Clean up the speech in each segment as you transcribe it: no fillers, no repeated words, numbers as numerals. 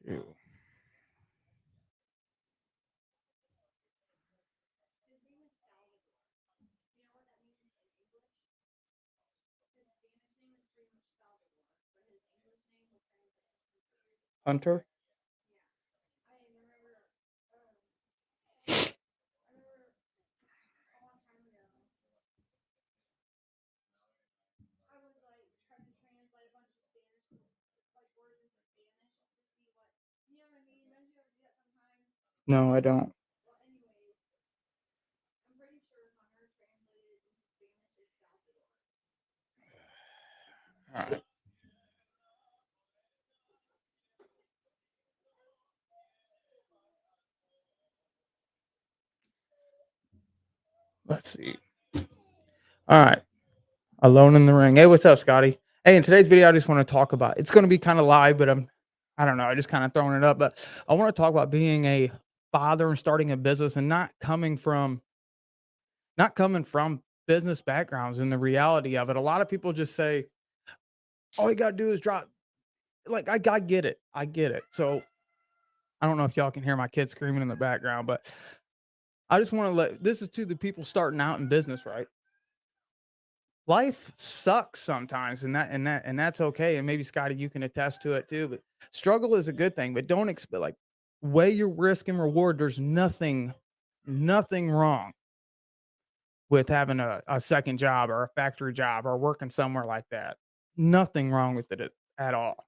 Ew. Hunter? No, I don't. All right. Let's see. All right. Alone in the Ring. Hey, what's up, Scotty? Hey, in today's video, I just want to talk about it's going to be kind of live, but I don't know, I just kind of throwing it up. But I want to talk about being a father and starting a business and not coming from business backgrounds and the reality of it. A lot of people just say, all you gotta do is drop like I get it. I get it. So I don't know if y'all can hear my kids screaming in the background, but I just want to let this is to the people starting out in business, right? Life sucks sometimes, and that's okay. And maybe Scotty, you can attest to it too. But struggle is a good thing, but don't expect like weigh your risk and reward. There's nothing wrong with having a second job or a factory job or working somewhere like that. Nothing wrong with it at all.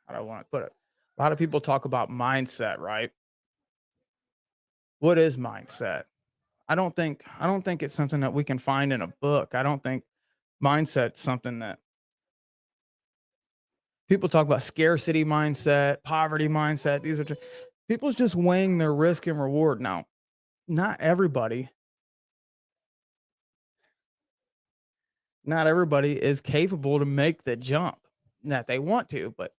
I don't want to put it. A lot of people talk about mindset, right? What is mindset? I don't think it's something that we can find in a book. I don't think mindset's something that people talk about scarcity mindset, poverty mindset. These are people's just weighing their risk and reward. Now, not everybody, not everybody is capable to make the jump that they want to, but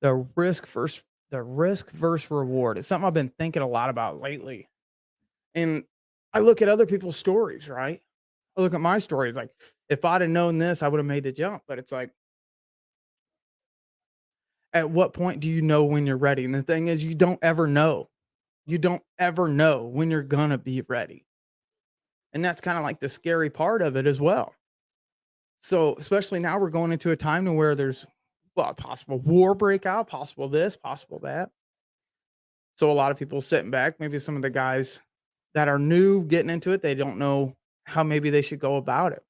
the risk versus reward is something I've been thinking a lot about lately. And I look at other people's stories, right? I look at my stories like if I'd have known this, I would have made the jump. But it's like, at what point do you know when you're ready? And the thing is, you don't ever know. You don't ever know when you're gonna be ready. And that's kind of like the scary part of it as well. So, especially now we're going into a time to where there's well, possible war breakout, possible this, possible that. So a lot of people sitting back, maybe some of the guys that are new getting into it, they don't know how maybe they should go about it.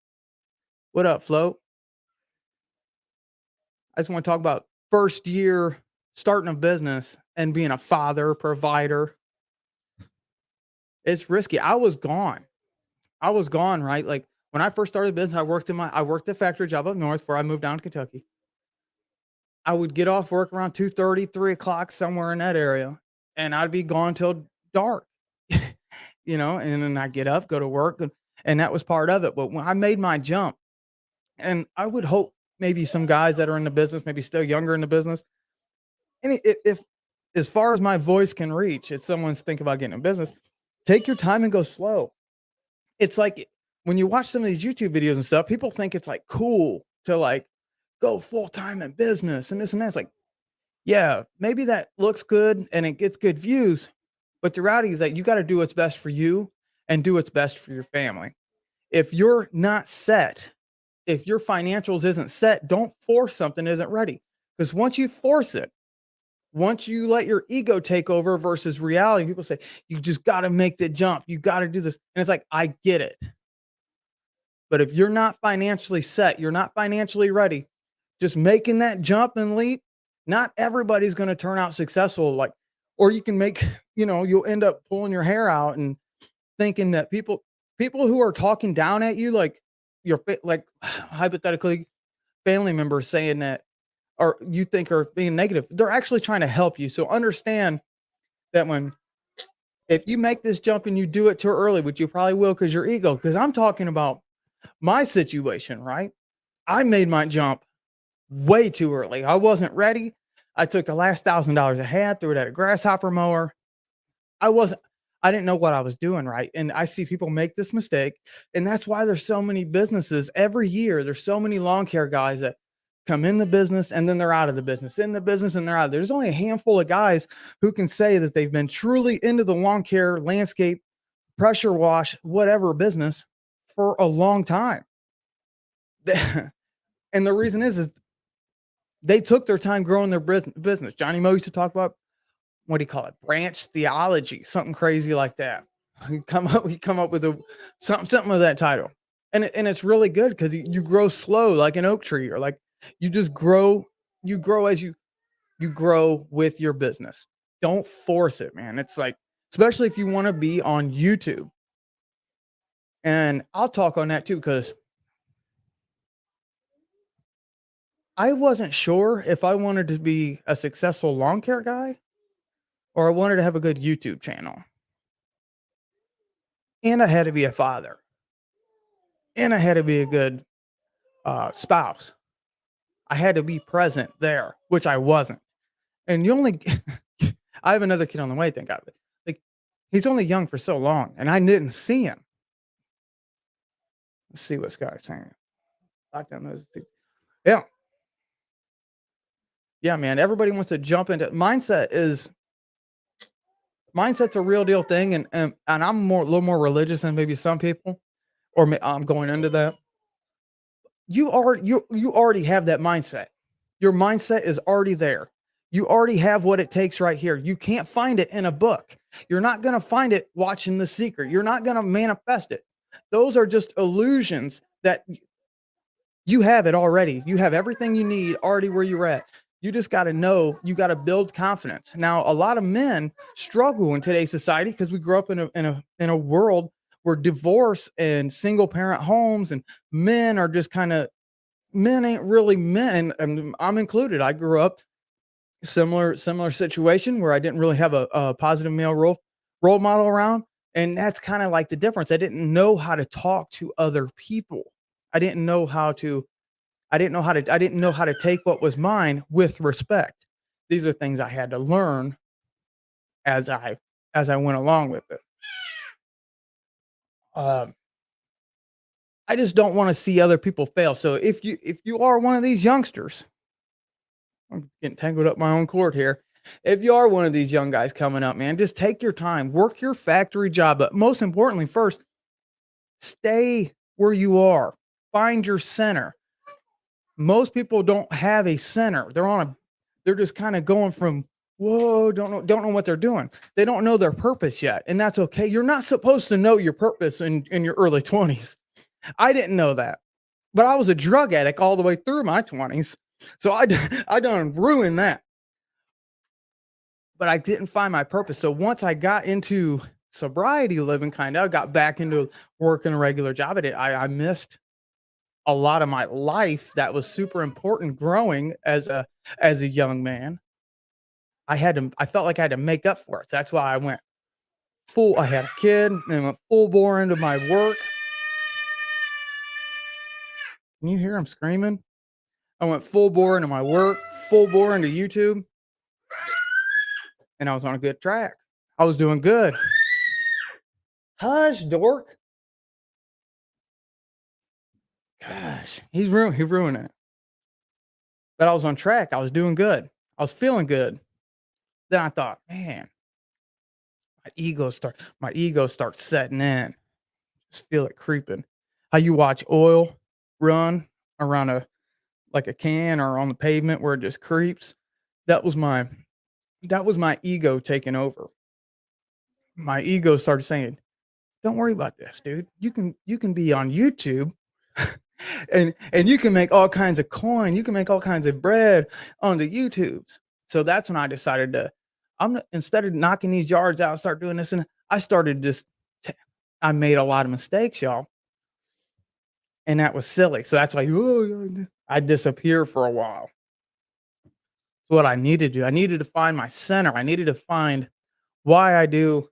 What up, Float? I just want to talk about first year starting a business and being a father, provider. It's risky. I was gone, right? Like when I first started business, I worked a factory job up north before I moved down to Kentucky. I would get off work around 2:30, 3 o'clock, somewhere in that area, and I'd be gone till dark. And then I get up, go to work, and that was part of it. But when I made my jump, and I would hope maybe some guys that are in the business, maybe still younger in the business, and if as far as my voice can reach, if someone's thinking about getting in business, take your time and go slow. It's like when you watch some of these YouTube videos and stuff, people think it's like cool to like go full time in business and this and that. It's like, yeah, maybe that looks good and it gets good views, but the reality is that you got to do what's best for you and do what's best for your family. If you're not set, if your financials isn't set, don't force something that isn't ready. Because once you force it, once you let your ego take over versus reality, people say, you just got to make the jump. You got to do this. And it's like, I get it. But if you're not financially set, you're not financially ready, just making that jump and leap, not everybody's going to turn out successful. Like, or you can make, you'll end up pulling your hair out and thinking that people who are talking down at you, like like hypothetically family members saying that, or you think are being negative, they're actually trying to help you. So understand that if you make this jump and you do it too early, which you probably will because your ego, because I'm talking about my situation, right? I made my jump way too early. I wasn't ready. I took the last $1,000 I had, threw it at a grasshopper mower. I wasn't, I didn't know what I was doing, right? And I see people make this mistake. And that's why there's so many businesses every year. There's so many lawn care guys that come in the business and then they're out of the business, in the business and they're out. There's only a handful of guys who can say that they've been truly into the lawn care, landscape, pressure wash, whatever business for a long time. And the reason is they took their time growing their business. Johnny Mo used to talk about, what do you call it? Branch theology, something crazy like that. He come up with something of that title. And it's really good because you grow slow like an oak tree, or like you just grow, you grow as you grow with your business. Don't force it, man. It's like, especially if you want to be on YouTube. And I'll talk on that too, because I wasn't sure if I wanted to be a successful lawn care guy or I wanted to have a good YouTube channel. And I had to be a father. And I had to be a good spouse. I had to be present there, which I wasn't. And you only, I have another kid on the way, thank God. Like, he's only young for so long, and I didn't see him. Let's see what Scott's saying. Lockdown those two. Yeah, yeah, man. Everybody wants to jump into mindset's a real deal thing, and I'm a little more religious than maybe some people, or I'm going into that. You already have that mindset. Your mindset is already there. You already have what it takes right here. You can't find it in a book. You're not going to find it watching The Secret. You're not going to manifest it. Those are just illusions that you have it already. You have everything you need already where you're at. You just got to know, you got to build confidence. Now, a lot of men struggle in today's society because we grew up in a world where divorce and single parent homes, and men are just kind of, men ain't really men, and I'm included. I grew up similar situation where I didn't really have a positive male role model around, and that's kind of like the difference. I didn't know how to talk to other people. I didn't know how to I didn't know how to take what was mine with respect. These are things I had to learn as I went along with it. Um, I just don't want to see other people fail. So if you are one of these youngsters, I'm getting tangled up my own cord here. If you are one of these young guys coming up, man, just take your time, work your factory job, but most importantly, first, stay where you are. Find your center. Most people don't have a center. They're just kind of going from whoa, don't know what they're doing. They don't know their purpose yet, and that's okay. You're not supposed to know your purpose in your early 20s. I didn't know that, but I was a drug addict all the way through my 20s. So I done ruined that. But I didn't find my purpose. So once I got into sobriety living, kind of, I got back into working a regular job. I missed a lot of my life that was super important growing as a young man. I felt like I had to make up for it. So that's why I went full. I had a kid and went full bore into my work. Can you hear him screaming? I went full bore into my work, full bore into YouTube, and I was on a good track. I was doing good. Hush, dork. Gosh, he ruining it. But I was on track. I was doing good. I was feeling good. Then I thought, man, my ego starts setting in. Just feel it creeping. How you watch oil run around a can or on the pavement where it just creeps. That was my that was my ego taking over. My ego started saying, "Don't worry about this, dude. You can be on YouTube and you can make all kinds of coin. You can make all kinds of bread on the YouTubes." So that's when I decided to instead of knocking these yards out and start doing this, and I started just t- I made a lot of mistakes, y'all. And that was silly. So that's why I disappear for a while. What I needed to do. I needed to find my center. I needed to find why I do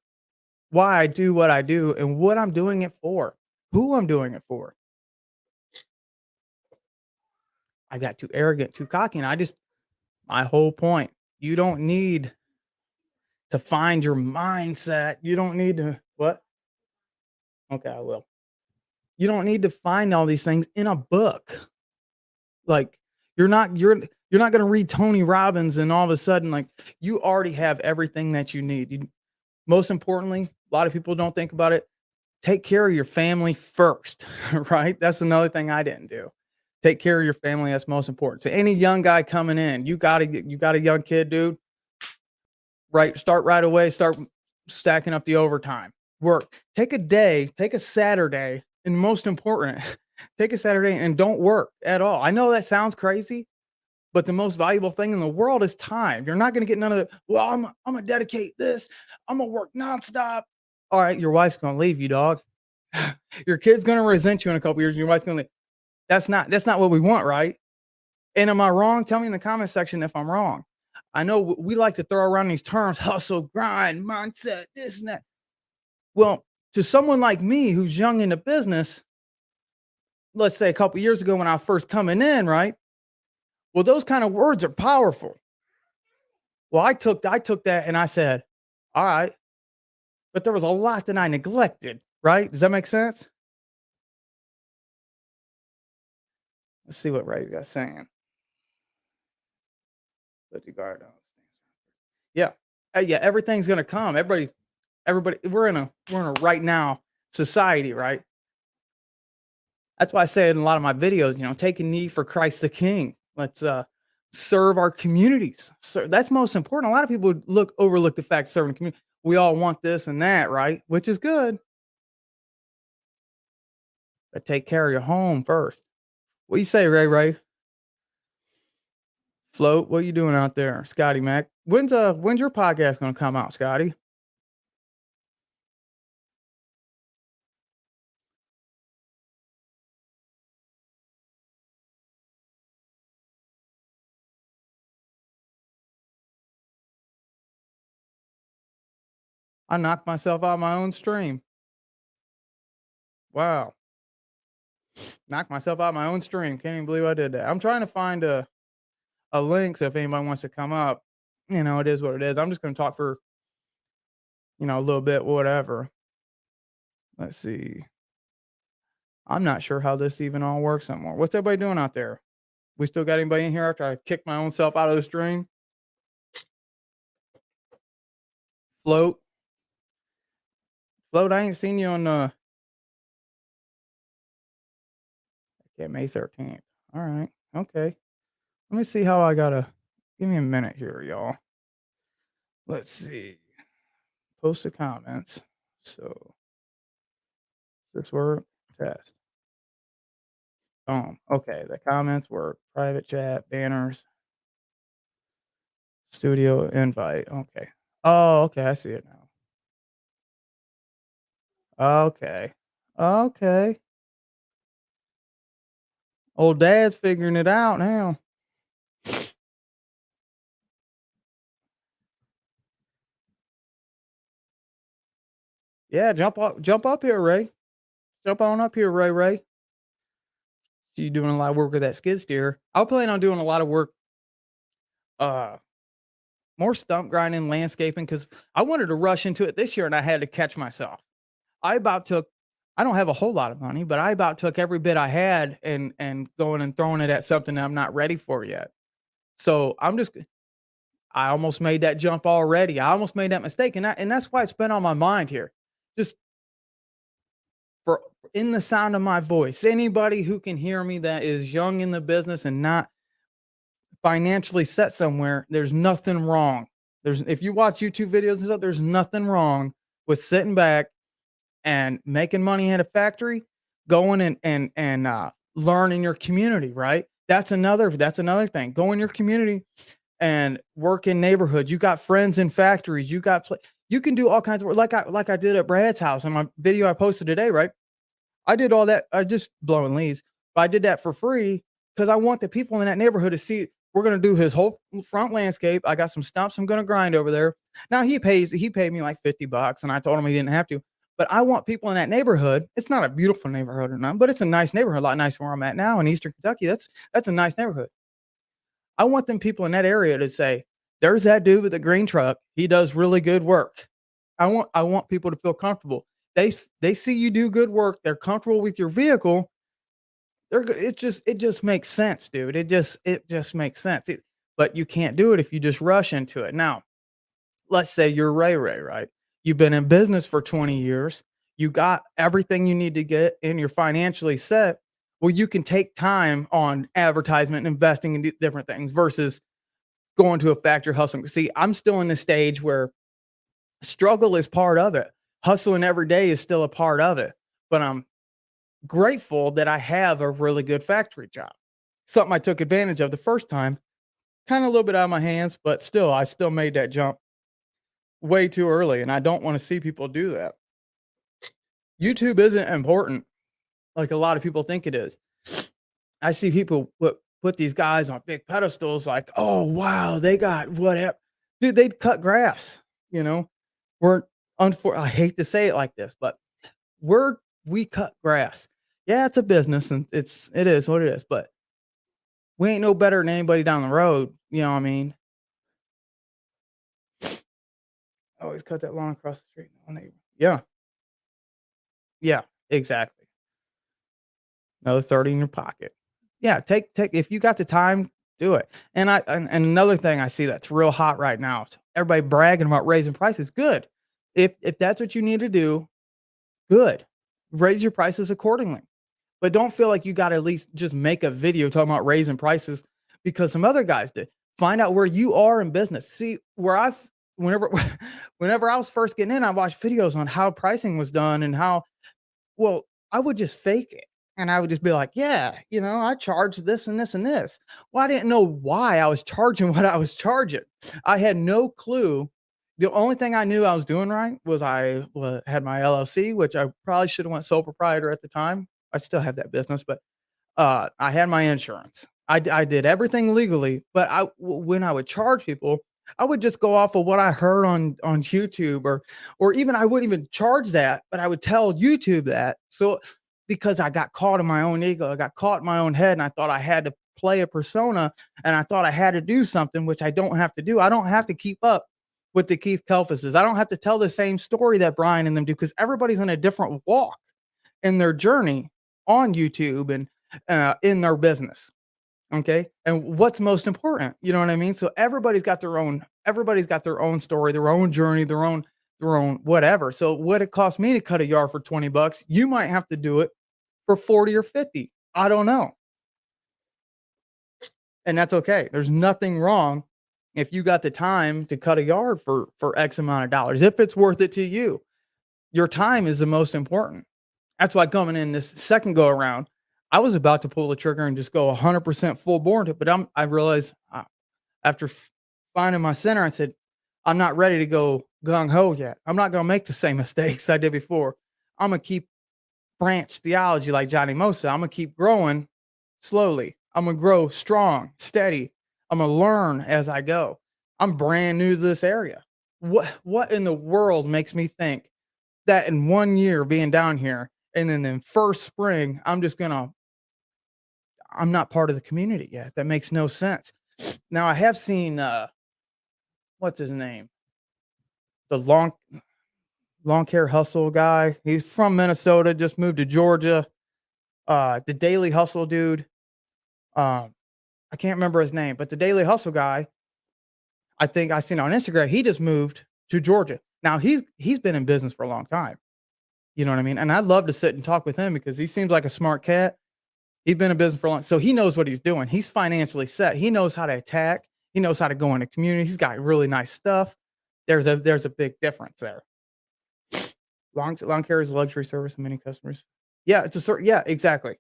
why I do what I do and what I'm doing it for, who I'm doing it for. I got too arrogant, too cocky, and my whole point. You don't need to find your mindset. You don't need to what? Okay, I will. You don't need to find all these things in a book. Like You're not gonna read Tony Robbins and all of a sudden, like, you already have everything that you need. Most importantly, a lot of people don't think about it, take care of your family first, right? That's another thing I didn't do. Take care of your family, that's most important. So any young guy coming in, you got a young kid, dude, right, start right away, start stacking up the overtime. Work. Take a day, take a Saturday, and most important, take a Saturday and don't work at all. I know that sounds crazy, but the most valuable thing in the world is time. You're not gonna get none of it. Well, I'm gonna dedicate this. I'm gonna work nonstop. All right, your wife's gonna leave you, dog. Your kid's gonna resent you in a couple years, and your wife's gonna leave. That's not what we want, right? And am I wrong? Tell me in the comment section if I'm wrong. I know we like to throw around these terms, hustle, grind, mindset, this and that. Well, to someone like me who's young in the business, let's say a couple years ago when I was first coming in, right? Well, those kind of words are powerful. Well, I took that and I said, all right, but there was a lot that I neglected, right? Does that make sense? Let's see what Ray got saying. Put your guard down. Yeah. Yeah, everything's gonna come. Everybody, we're in a right now society, right? That's why I say in a lot of my videos, take a knee for Christ the King. Let's serve our communities. So that's most important. A lot of people overlook the fact serving the community. We all want this and that, right? Which is good, but take care of your home first. What you say, Ray Ray? Float, what are you doing out there? Scotty Mac. When's your podcast gonna come out, Scotty? I knocked myself out of my own stream. Wow. Knocked myself out of my own stream. Can't even believe I did that. I'm trying to find a link so if anybody wants to come up, it is what it is. I'm just gonna talk for, a little bit, whatever. Let's see. I'm not sure how this even all works anymore. What's everybody doing out there? We still got anybody in here after I kicked my own self out of the stream? Float. Float, I ain't seen you on yeah, May 13th. All right. Okay. Let me see how I gotta give me a minute here, y'all. Let's see. Post the comments. So this work? Test. Okay. The comments work. Private chat, banners, studio invite. Okay. Oh, okay. I see it now. Okay. Okay. Old dad's figuring it out now. Yeah, jump up here, Ray. Jump on up here, Ray Ray. So you doing a lot of work with that skid steer. I plan on doing a lot of work, uh, more stump grinding, landscaping, because I wanted to rush into it this year and I had to catch myself. I about took I don't have a whole lot of money, but I about took every bit I had and going and throwing it at something that I'm not ready for yet. So I almost made that jump already. I almost made that mistake, and that's why it's been on my mind here. Just for in the sound of my voice, anybody who can hear me that is young in the business and not financially set somewhere, there's nothing wrong. If you watch YouTube videos and stuff, there's nothing wrong with sitting back and making money at a factory, going and learn in your community, right? That's another thing. Go in your community and work in neighborhoods. You got friends in factories. You can do all kinds of work, like I did at Brad's house in my video I posted today, right? I did all that. I just blowing leaves, but I did that for free because I want the people in that neighborhood to see. We're gonna do his whole front landscape. I got some stumps I'm gonna grind over there. Now he paid me like $50, and I told him he didn't have to. But I want people in that neighborhood. It's not a beautiful neighborhood or not, but it's a nice neighborhood, a lot nicer where I'm at now in Eastern Kentucky. That's a nice neighborhood. I want them people in that area to say, "There's that dude with the green truck. He does really good work." I want people to feel comfortable. They see you do good work. They're comfortable with your vehicle. it just makes sense, dude. It just makes sense. But you can't do it if you just rush into it. Now, let's say you're Ray, right? You've been in business for 20 years. You got everything you need to get and you're financially set. Well, you can take time on advertisement and investing in different things versus going to a factory hustling. See, I'm still in the stage where struggle is part of it. Hustling every day is still a part of it. But I'm grateful that I have a really good factory job. Something I took advantage of the first time, kind of a little bit out of my hands, but still, I still made that jump way too early. And I don't want to see people do that. YouTube isn't important like a lot of people think it is. I see people put these guys on big pedestals like, oh wow, they got whatever. Dude, they'd cut grass, you know. We're I hate to say it like this, but we cut grass. Yeah, it's a business and it is what it is, but we ain't no better than anybody down the road, you know what I mean? I always cut that lawn across the street. Yeah, yeah, exactly. Another 30 in your pocket. Yeah, take if you got the time, do it. And another thing I see that's real hot right now, is everybody bragging about raising prices. Good. If that's what you need to do, good. Raise your prices accordingly. But don't feel like you gotta at least just make a video talking about raising prices because some other guys did. Find out where you are in business. See, where I've whenever whenever I was first getting in, I watched videos on how pricing was done and how well, I would just fake it, and I would just be like, "Yeah, I charge this and this and this." Well, I didn't know why I was charging what I was charging. I had no clue. The only thing I knew I was doing right was had my LLC, which I probably should have went sole proprietor at the time. I still have that business, but I had my insurance. I did everything legally, but when I would charge people, I would just go off of what I heard on YouTube or even I wouldn't even charge that, but I would tell YouTube that. So because I got caught in my own ego, I got caught in my own head and I thought I had to play a persona and I thought I had to do something which I don't have to do. I don't have to keep up with the Keith Kelfases. I don't have to tell the same story that Brian and them do because everybody's in a different walk in their journey on YouTube and in their business. Okay. And what's most important? You know what I mean? So everybody's got their own story, their own journey, their own whatever. So what it cost me to cut a yard for 20 bucks, you might have to do it for 40 or 50. I don't know. And that's okay. There's nothing wrong if you got the time to cut a yard for X amount of dollars. If it's worth it to you, your time is the most important. That's why coming in this second go around, I was about to pull the trigger and just go 100% full bore into it, but I realized after finding my center, I said, I'm not ready to go gung ho yet. I'm not going to make the same mistakes I did before. I'm going to keep branch theology like Johnny Mosa. I'm going to keep growing slowly. I'm going to grow strong, steady. I'm going to learn as I go. I'm brand new to this area. What in the world makes me think that in 1 year being down here and then in first spring, I'm not part of the community yet. That makes no sense. Now I have seen what's his name? The long hair hustle guy. He's from Minnesota, just moved to Georgia. The Daily Hustle dude. I can't remember his name, but the Daily Hustle guy, I think I seen on Instagram, he just moved to Georgia. Now he's been in business for a long time. You know what I mean? And I'd love to sit and talk with him because he seems like a smart cat. He's been in business for a long, so he knows what he's doing. He's financially set. He knows how to attack. He knows how to go into community. He's got really nice stuff. There's a big difference there. Lawn care is a luxury service and many customers. Yeah, it's a certain. Yeah, exactly,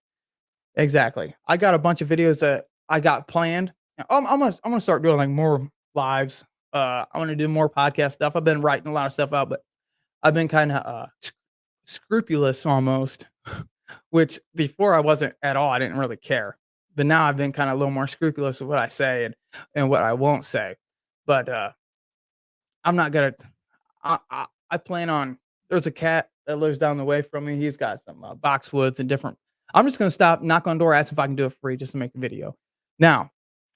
exactly. I got a bunch of videos that I got planned. I'm gonna start doing like more lives. I want to do more podcast stuff. I've been writing a lot of stuff out, but I've been kind of scrupulous almost, which before I wasn't at all. I didn't really care, but now I've been kind of a little more scrupulous with what I say and what I won't say. But I'm not gonna. I plan on. There's a cat that lives down the way from me. He's got some boxwoods and different. I'm just gonna stop, knock on door, ask if I can do it free, just to make the video. Now,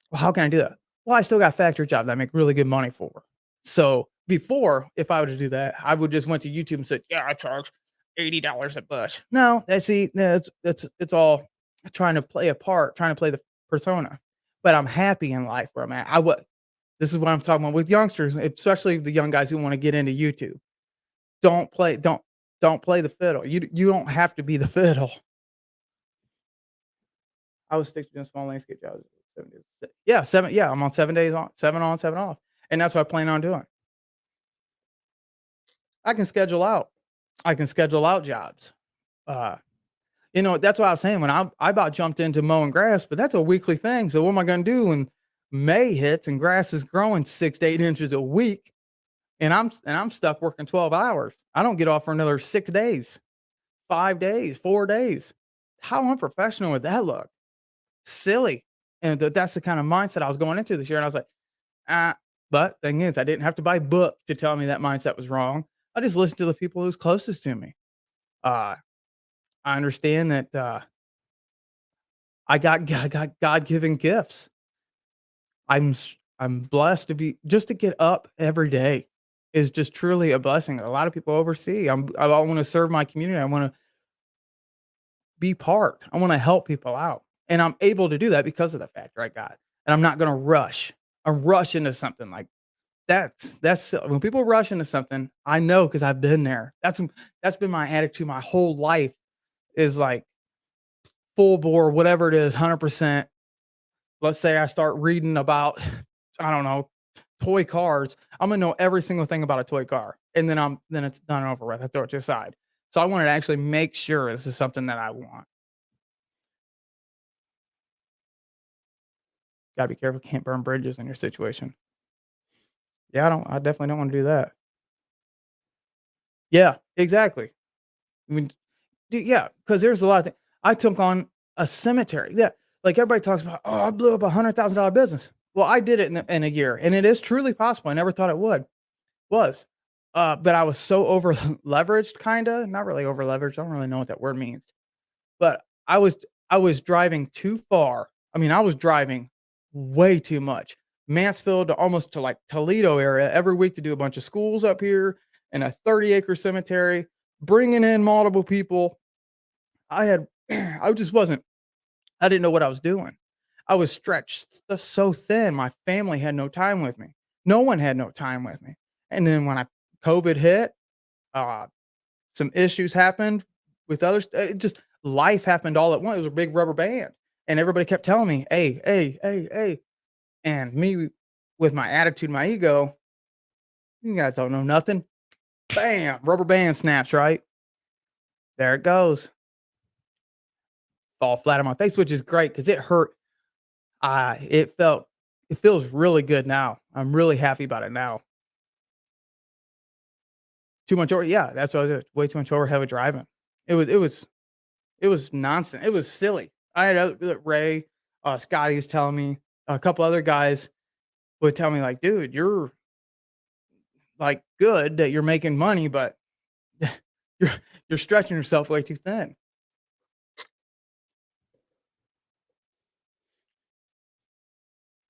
well, how can I do that? Well, I still got factory jobs that I make really good money for. So before, if I were to do that, I would just went to YouTube and said, "Yeah, I charge $80 a bush." No, I see. It's all. trying to play a part, trying to play the persona, but I'm happy in life where I'm at. This is what I'm talking about with youngsters, especially the young guys who wanna get into YouTube. Don't play don't play the fiddle. You don't have to be the fiddle. I was stick to doing small landscape jobs. 7 days. Yeah, 7 yeah, I'm on 7 days on, 7 on, 7 off, and that's what I plan on doing. I can schedule out. I can schedule out jobs. Uh, that's what I was saying when I about jumped into mowing grass, but that's a weekly thing. So what am I gonna do when May hits and grass is growing 6 to 8 inches a week and I'm stuck working 12 hours? I don't get off for another 6 days, 5 days, 4 days. How unprofessional would that look? Silly. And that's the kind of mindset I was going into this year. And I was like, ah, but thing is, I didn't have to buy book to tell me that mindset was wrong. I just listened to the people who's closest to me. Uh, I understand that I got God given gifts. I'm blessed to be just to get up every day is just truly a blessing. A lot of people oversee. I want to serve my community. I want to be part. I want to help people out, and I'm able to do that because of the factor I got. And I'm not going to rush. I rush into something like that's when people rush into something. I know because I've been there. That's been my attitude my whole life. Is like full bore, whatever it is, 100%. Let's say I start reading about, I don't know, toy cars. I'm gonna know every single thing about a toy car, and then it's done and over with. I throw it to the side. So I wanted to actually make sure this is something that I want. Gotta be careful. Can't burn bridges in your situation. Yeah, I definitely don't want to do that. Yeah, exactly. I mean, yeah, because there's a lot of things. I took on a cemetery. Yeah, like everybody talks about. Oh, I blew up $100,000 business. Well, I did it in a year, and it is truly possible. I never thought it was, but I was so over leveraged, kinda not really over leveraged. I don't really know what that word means, but I was driving too far. I mean, I was driving way too much. Mansfield to almost to like Toledo area every week to do a bunch of schools up here and a 30-acre cemetery, bringing in multiple people. I had I just wasn't I didn't know what I was doing. I was stretched so thin, my family had no time with me. No one had no time with me. And then when I COVID hit, uh, some issues happened with others. It just life happened all at once. It was a big rubber band. And everybody kept telling me, hey, hey, hey, hey. And me with my attitude, my ego, you guys don't know nothing. Bam, rubber band snaps, right? There it goes. Fall flat on my face, which is great because it hurt. It felt it feels really good now. I'm really happy about it now. Too much over, yeah, that's what I did. Way too much overhead driving. It was nonsense. It was silly. I had Ray, Scotty was telling me, a couple other guys would tell me like, "Dude, you're like good that you're making money, but you're you're stretching yourself way too thin."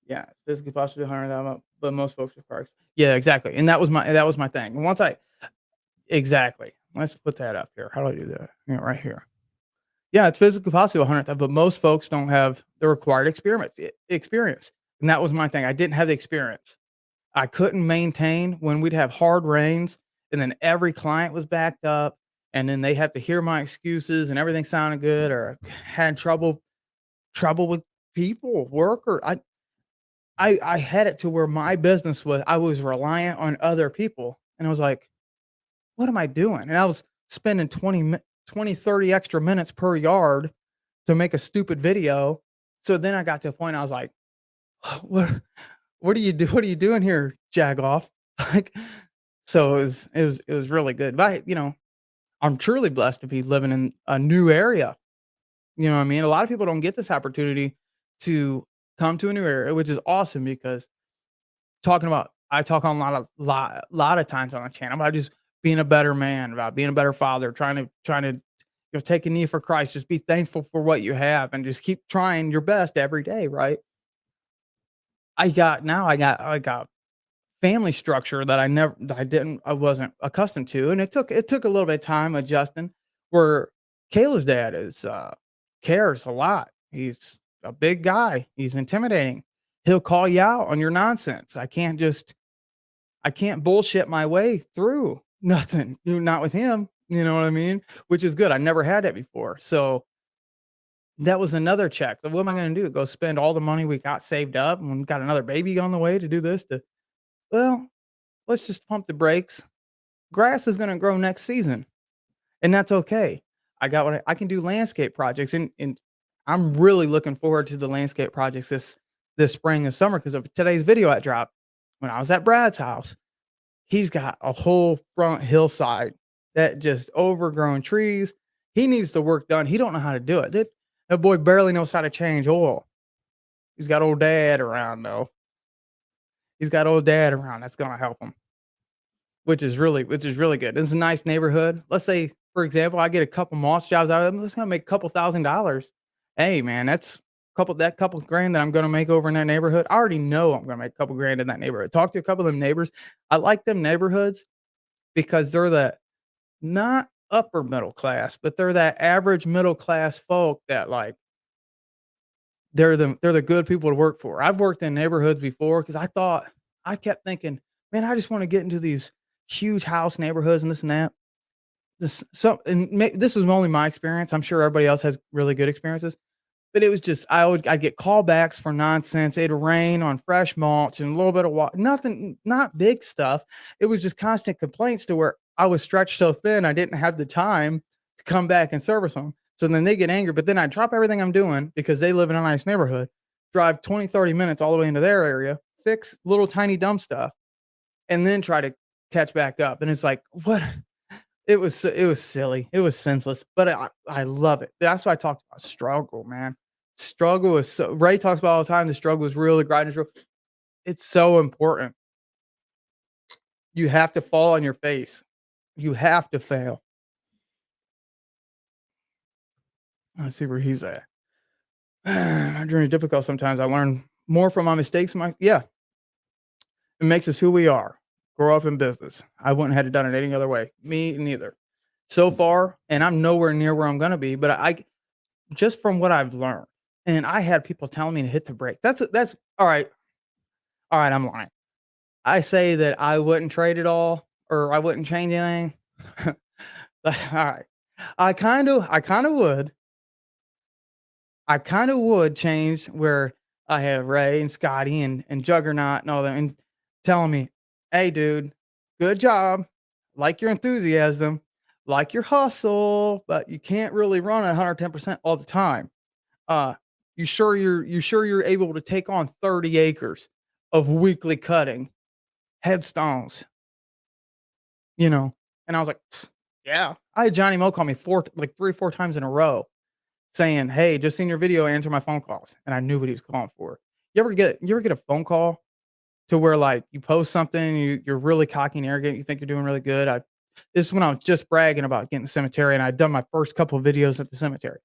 Yeah, physically possible 100,000, but most folks are parks. Yeah, exactly. And that was my thing. And once I exactly. Let's put that up here. How do I do that? Yeah, right here. Yeah, it's physically possible 100, but most folks don't have the required experience. And that was my thing. I didn't have the experience. I couldn't maintain when we'd have hard rains and then every client was backed up and then they have to hear my excuses and everything sounded good or had trouble with people, work or I had it to where my business was I was reliant on other people and I was like, what am I doing? And I was spending 20, 30 extra minutes per yard to make a stupid video. So then I got to a point I was like, what what are you doing here, Jagoff? Like, so it was really good. But I'm truly blessed to be living in a new area. You know what I mean? A lot of people don't get this opportunity to come to a new area, which is awesome because talking about I talk on a lot of times on the channel about just being a better man, about being a better father, trying to take a knee for Christ, just be thankful for what you have and just keep trying your best every day, right? I got family structure that I wasn't accustomed to, and it took a little bit of time adjusting. Where Kayla's dad is cares a lot. He's a big guy. He's intimidating. He'll call you out on your nonsense. I can't bullshit my way through nothing. Not with him. You know what I mean? Which is good. I never had that before. So that was another check. What am I going to do? Go spend all the money we got saved up and we got another baby on the way to do this? Well, let's just pump the brakes. Grass is going to grow next season, and that's okay. I got what I can do landscape projects, and I'm really looking forward to the landscape projects this spring and summer because of today's video I dropped. When I was at Brad's house, he's got a whole front hillside that just overgrown trees. He needs the work done. He don't know how to do it. That boy barely knows how to change oil. He's got old dad around though. He's got old dad around. That's gonna help him. Which is really good. It's a nice neighborhood. Let's say, for example, I get a couple moss jobs out of them. That's gonna make a couple $1,000. Hey, man, that's couple grand that I'm gonna make over in that neighborhood. I already know I'm gonna make a couple grand in that neighborhood. Talk to a couple of them neighbors. I like them neighborhoods because they're the not upper middle class, but they're that average middle class folk that like they're the good people to work for. I've worked in neighborhoods before because I kept thinking, man, I just want to get into these huge house neighborhoods and this and that. This is only my experience. I'm sure everybody else has really good experiences. But it was just I'd get callbacks for nonsense. It'd rain on fresh mulch and a little bit of water. Nothing, not big stuff. It was just constant complaints to where I was stretched so thin I didn't have the time to come back and service them. So then they get angry, but then I drop everything I'm doing because they live in a nice neighborhood, drive 20, 30 minutes all the way into their area, fix little tiny dumb stuff, and then try to catch back up. And it's like, what? It was silly. It was senseless, but I love it. That's why I talked about struggle, man. Struggle is so Ray talks about all the time. The struggle is real. The grind is real. It's so important. You have to fall on your face. You have to fail. Let's see where he's at. My journey is difficult sometimes. I learn more from my mistakes. Yeah, it makes us who we are. Grow up in business. I wouldn't have done it any other way. Me neither. So far, and I'm nowhere near where I'm gonna be, but I just from what I've learned, and I had people telling me to hit the brake. That's all right. All right, I'm lying. I say that I wouldn't trade it all or I wouldn't change anything. All right. I kinda would. I kinda would change where I have Ray and Scotty and Juggernaut and all that and telling me, "Hey, dude, good job. Like your enthusiasm, like your hustle, but you can't really run at 110% all the time. Uh, you sure you're able to take on 30 acres of weekly cutting, headstones, you know?" And I was like, "Pfft, yeah." I had Johnny Moe call me 3 or 4 times in a row saying, "Hey, just seen your video, answer my phone calls." And I knew what he was calling for. You ever get a phone call to where, like, you post something, you're really cocky and arrogant, you think you're doing really good? This is when I was just bragging about getting the cemetery, and I'd done my first couple of videos at the cemetery.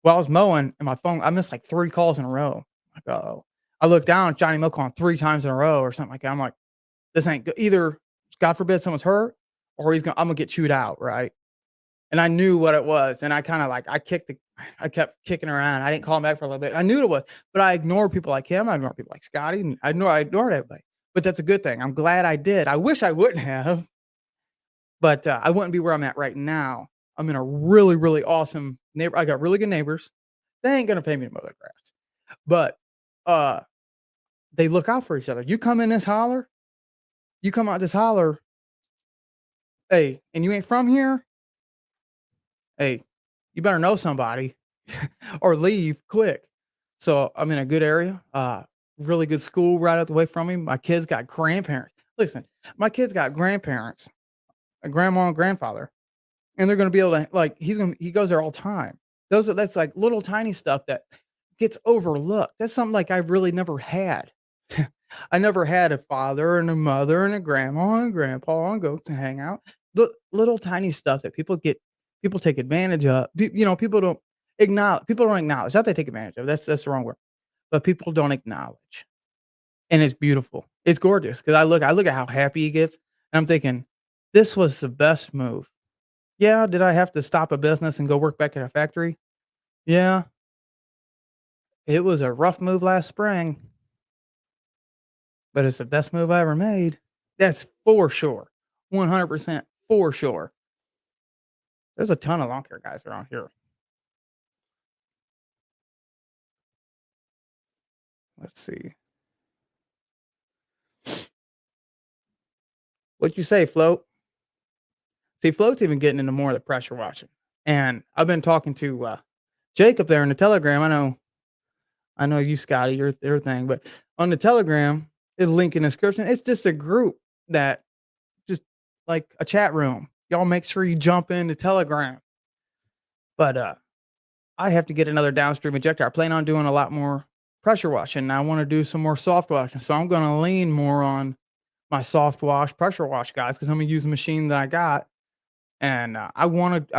While I was mowing and my phone I missed, like, 3 calls in a row. Like, "Uh-oh." I look down, Johnny Moe calling 3 times in a row or something like that. I'm like, "This ain't good." Either, God forbid, someone's hurt or I'm gonna get chewed out, right? And I knew what it was, and I kinda, like, I kept kicking around. I didn't call him back for a little bit. I knew it was, but I ignored people like him. I ignored people like Scotty, and I ignored everybody. But that's a good thing. I'm glad I did. I wish I wouldn't have, but, I wouldn't be where I'm at right now. I'm in a really, really awesome neighbor I got really good neighbors. They ain't gonna pay me to mow their grass, but, uh, they look out for each other. You come out this holler, "Hey, and you ain't from here? Hey, you better know somebody or leave quick." So I'm in a good area, really good school right out the way from me. My kids got grandparents. Listen, my kids got grandparents, a grandma and grandfather, and they're gonna be able to like he goes there all the time. That's like little tiny stuff that gets overlooked. That's something like I really never had. I never had a father and a mother and a grandma and a grandpa and go to hang out. The little tiny stuff that people take advantage of. People don't acknowledge. Not they take advantage of. That's the wrong word. But people don't acknowledge. And it's beautiful. It's gorgeous because I look at how happy he gets and I'm thinking, this was the best move. Yeah, did I have to stop a business and go work back at a factory? Yeah, it was a rough move last spring, but it's the best move I ever made. That's for sure. 100% for sure. There's a ton of lawn care guys around here. Let's see. What you say, Float? See, Float's even getting into more of the pressure washing. And I've been talking to Jacob there in the Telegram. I know you, Scotty, your thing, but on the Telegram, is link in the description. It's just a group that just like a chat room. Y'all make sure you jump in the Telegram. But I have to get another downstream ejector. I plan on doing a lot more pressure washing. And I want to do some more soft washing. So I'm gonna lean more on my soft wash, pressure wash guys, because I'm gonna use the machine that I got. And I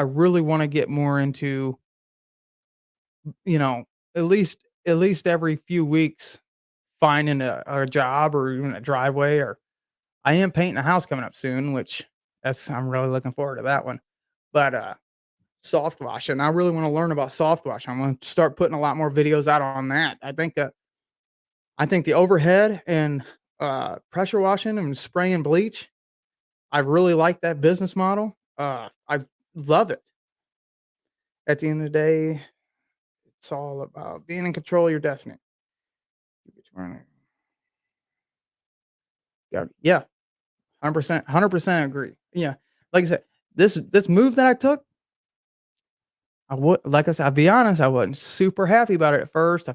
really want to get more into, you know, at least at least every few weeks finding a job or even a driveway, or I am painting a house coming up soon, which that's I'm really looking forward to that one. But soft washing, I really want to learn about soft wash. I'm going to start putting a lot more videos out on that. I think the overhead and pressure washing and spraying bleach, I really like that business model. I love it. At the end of the day, it's all about being in control of your destiny. Yeah, 100%, 100% agree. Yeah, like I said, this move that I took, I would like I said, I'll be honest, I wasn't super happy about it at first. I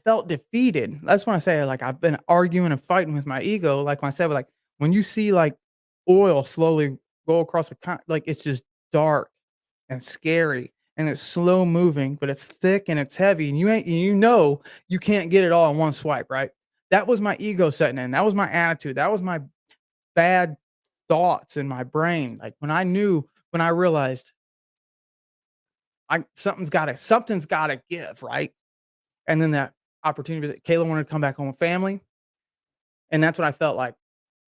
felt defeated. That's when I say, like, I've been arguing and fighting with my ego. Like when I said, like, when you see, like, oil slowly go across like, it's just dark and scary, and it's slow moving, but it's thick and it's heavy, and you can't get it all in one swipe, right? That was my ego setting in. That was my attitude. That was my bad thoughts in my brain. Like, when I realized something's gotta give, right? And then that opportunity that Kayla wanted to come back home with family, and that's when I felt like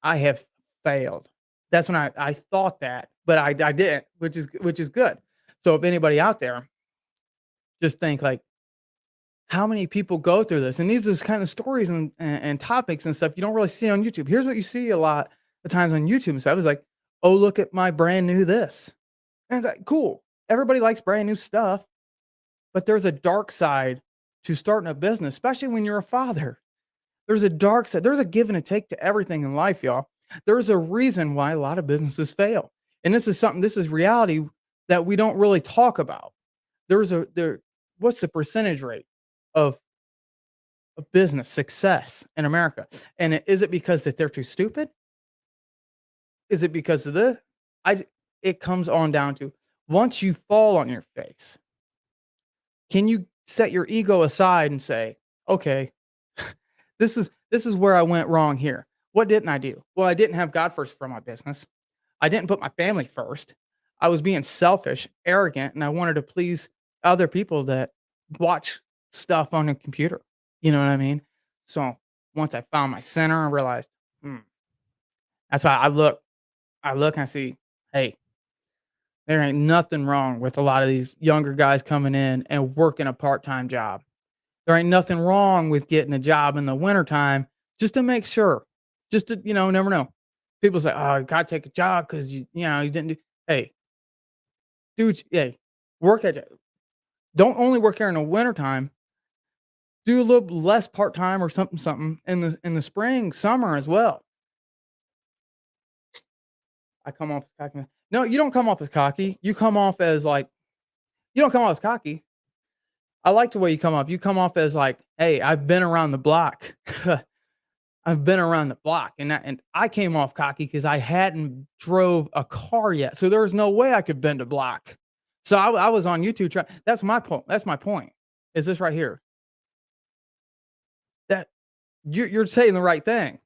I have failed. That's when I thought that, but I didn't, which is good. So if anybody out there, just think like, how many people go through this? And these are kind of stories and topics and stuff you don't really see on YouTube. Here's what you see a lot of times on YouTube and stuff. It's like, oh, look at my brand new this. And it's like, cool. Everybody likes brand new stuff, but there's a dark side to starting a business, especially when you're a father. There's a dark side. There's a give and a take to everything in life, y'all. There's a reason why a lot of businesses fail. And this is reality that we don't really talk about. What's the percentage rate of business success in America? And is it because that they're too stupid? Is it because of this? I it comes on down to, once you fall on your face, can you set your ego aside and say, okay, this is where I went wrong here. What didn't I do? Well, I didn't have God first for my business. I didn't put my family first. I was being selfish, arrogant, and I wanted to please other people that watch stuff on a computer. You know what I mean? So once I found my center, I realized, hmm, that's why I look and I see, hey, there ain't nothing wrong with a lot of these younger guys coming in and working a part-time job. There ain't nothing wrong with getting a job in the wintertime just to make sure. Just to, never know. People say, "Oh, you gotta take a job because you didn't do." Hey, dude, hey, work at it. Don't only work here in the wintertime. Do a little less part time or something, something in the spring, summer as well. I come off as cocky. No, you don't come off as cocky. You come off as like, you don't come off as cocky. I like the way you come off. You come off as like, hey, I've been around the block. I've been around the block, and I came off cocky because I hadn't drove a car yet, so there was no way I could bend a block. So I was on YouTube trying. That's my point. That's my point. Is this right here? That you're saying the right thing.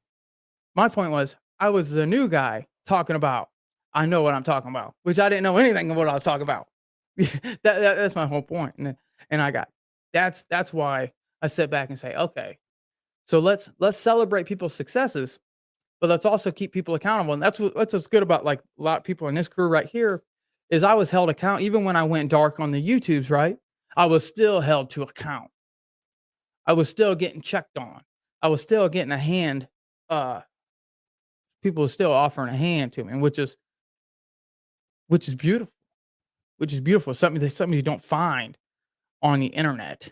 My point was I was the new guy talking about I know what I'm talking about, which I didn't know anything of what I was talking about. That's my whole point, and I got that's why I sit back and say, okay, so let's celebrate people's successes, but let's also keep people accountable. And that's what's good about like a lot of people in this crew right here is I was held account even when I went dark on the YouTubes, right? I was still held to account. I was still getting checked on. I was still getting a hand, uh, people were still offering a hand to me, which is beautiful, which is beautiful, something you don't find on the internet.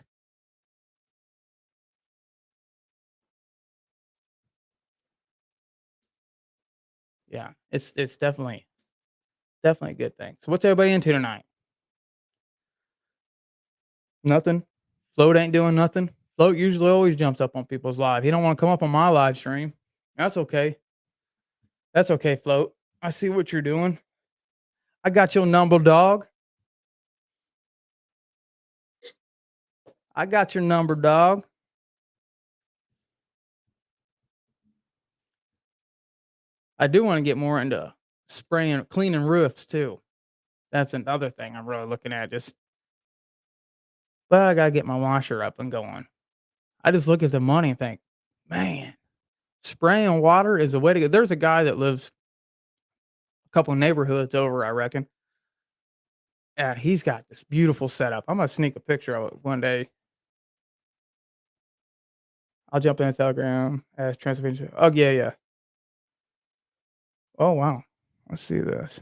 Yeah, it's definitely a good thing. So what's everybody into tonight? Nothing? Float ain't doing nothing? Float usually always jumps up on people's live. He don't wanna come up on my live stream. That's okay. That's okay, Float. I see what you're doing. I got your number, dog. I got your number, dog. I do wanna get more into spraying cleaning roofs too. That's another thing I'm really looking at, just but I gotta get my washer up and going. I just look at the money and think, "Man, spraying water is the way to go." There's a guy that lives a couple neighborhoods over, I reckon, and he's got this beautiful setup. I'm gonna sneak a picture of it one day. I'll jump in a Telegram as transmission. Oh, yeah, yeah. Oh, wow. Let's see this.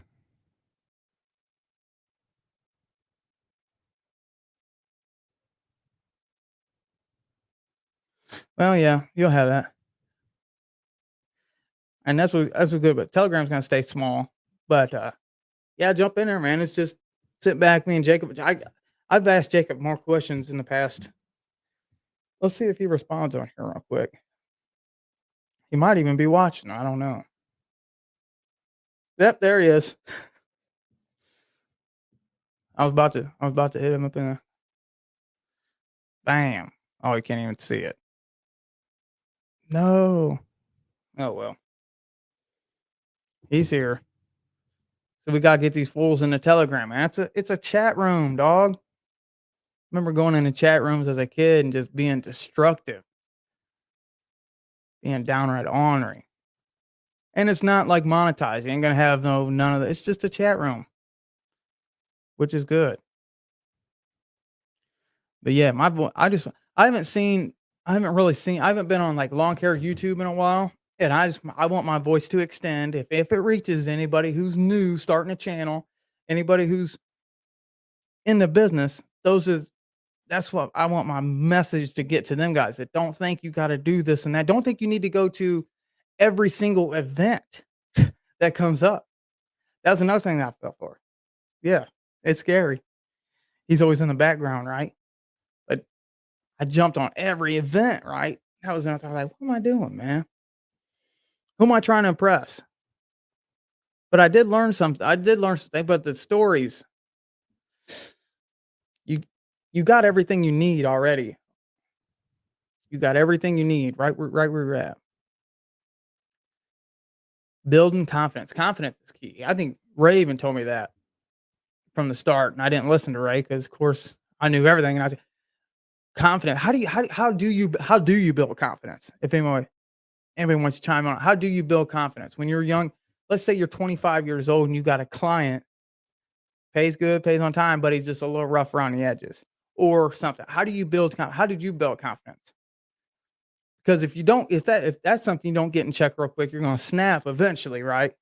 Well, yeah, you'll have that, and that's what good, but Telegram's gonna stay small, but, yeah, jump in there, man. It's just sit back, me and Jacob. I've asked Jacob more questions in the past. Let's see if he responds on here real quick. He might even be watching. I don't know. Yep, there he is. I was about to hit him up in a bam. Oh, he can't even see it. No. Oh well. He's here. So we gotta get these fools in the Telegram, man. It's a chat room, dog. Remember going into chat rooms as a kid and just being destructive, being downright ornery. And it's not like monetized. You ain't gonna have none of that. It's just a chat room, which is good. But yeah, I haven't really seen I haven't been on like long hair YouTube in a while. And I want my voice to extend. If it reaches anybody who's new starting a channel, anybody who's in the business, that's what I want my message to get to them guys that don't think you gotta do this and that. Don't think you need to go to every single event that comes up. That's another thing that I fell for. Yeah, it's scary. He's always in the background, right? But I jumped on every event, right? That was another thing, like, what am I doing, man? Who am I trying to impress? But I did learn something, but the stories, you you got everything you need already. You got everything you need right where you're at. Building confidence. Confidence is key. I think Ray even told me that from the start, and I didn't listen to Ray because, of course, I knew everything, and I said, "Confident. How do you build confidence?" If anybody wants to chime in, how do you build confidence when you're young? Let's say you're 25 years old and you got a client, pays good, pays on time, but he's just a little rough around the edges or something. How did you build confidence? Because if you don't, if that's something you don't get in check real quick, you're gonna snap eventually, right?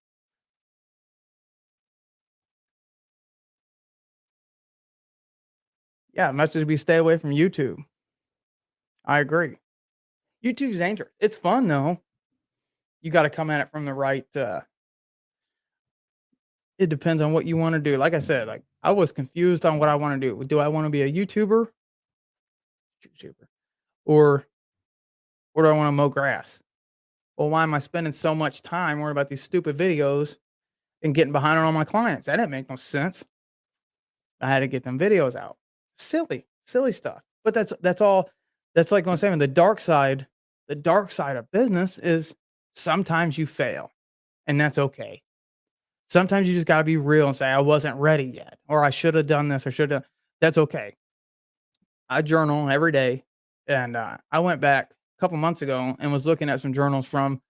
Yeah, message be stay away from YouTube. I agree. YouTube's dangerous. It's fun though. You got to come at it from the right. It depends on what you want to do. Like I said, like I was confused on what I want to do. Do I want to be a YouTuber, or do I want to mow grass? Well, why am I spending so much time worrying about these stupid videos and getting behind on all my clients? That didn't make no sense. I had to get them videos out. Silly stuff. But that's all. That's like what I'm saying. The dark side of business is sometimes you fail, and that's okay. Sometimes you just gotta be real and say, I wasn't ready yet, or I should have done this or should have. That's okay. I journal every day, and I went back a couple months ago and was looking at some journals from,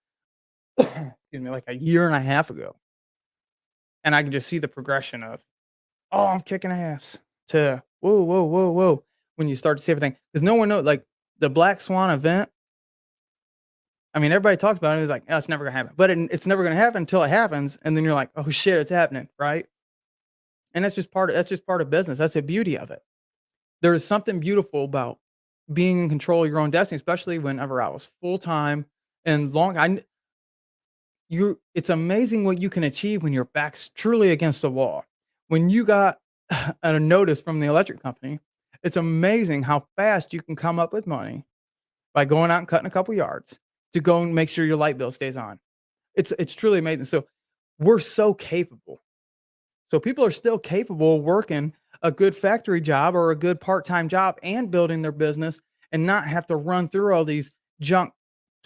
excuse me, like a year and a half ago, and I can just see the progression of, oh, I'm kicking ass to whoa, whoa, whoa, whoa, when you start to see everything, because no one knows, like, the Black Swan event, I mean, everybody talks about it, it's like, "Oh, it's never gonna happen," but it's never gonna happen until it happens, and then you're like, "Oh, shit, it's happening," right? And that's just part of business, that's the beauty of it. There is something beautiful about being in control of your own destiny, especially whenever I was full-time and long I you it's amazing what you can achieve when your back's truly against the wall. When you got a notice from the electric company, it's amazing how fast you can come up with money by going out and cutting a couple yards to go and make sure your light bill stays on. It's truly amazing. So we're so capable. So people are still capable of working a good factory job or a good part-time job and building their business and not have to run through all these junk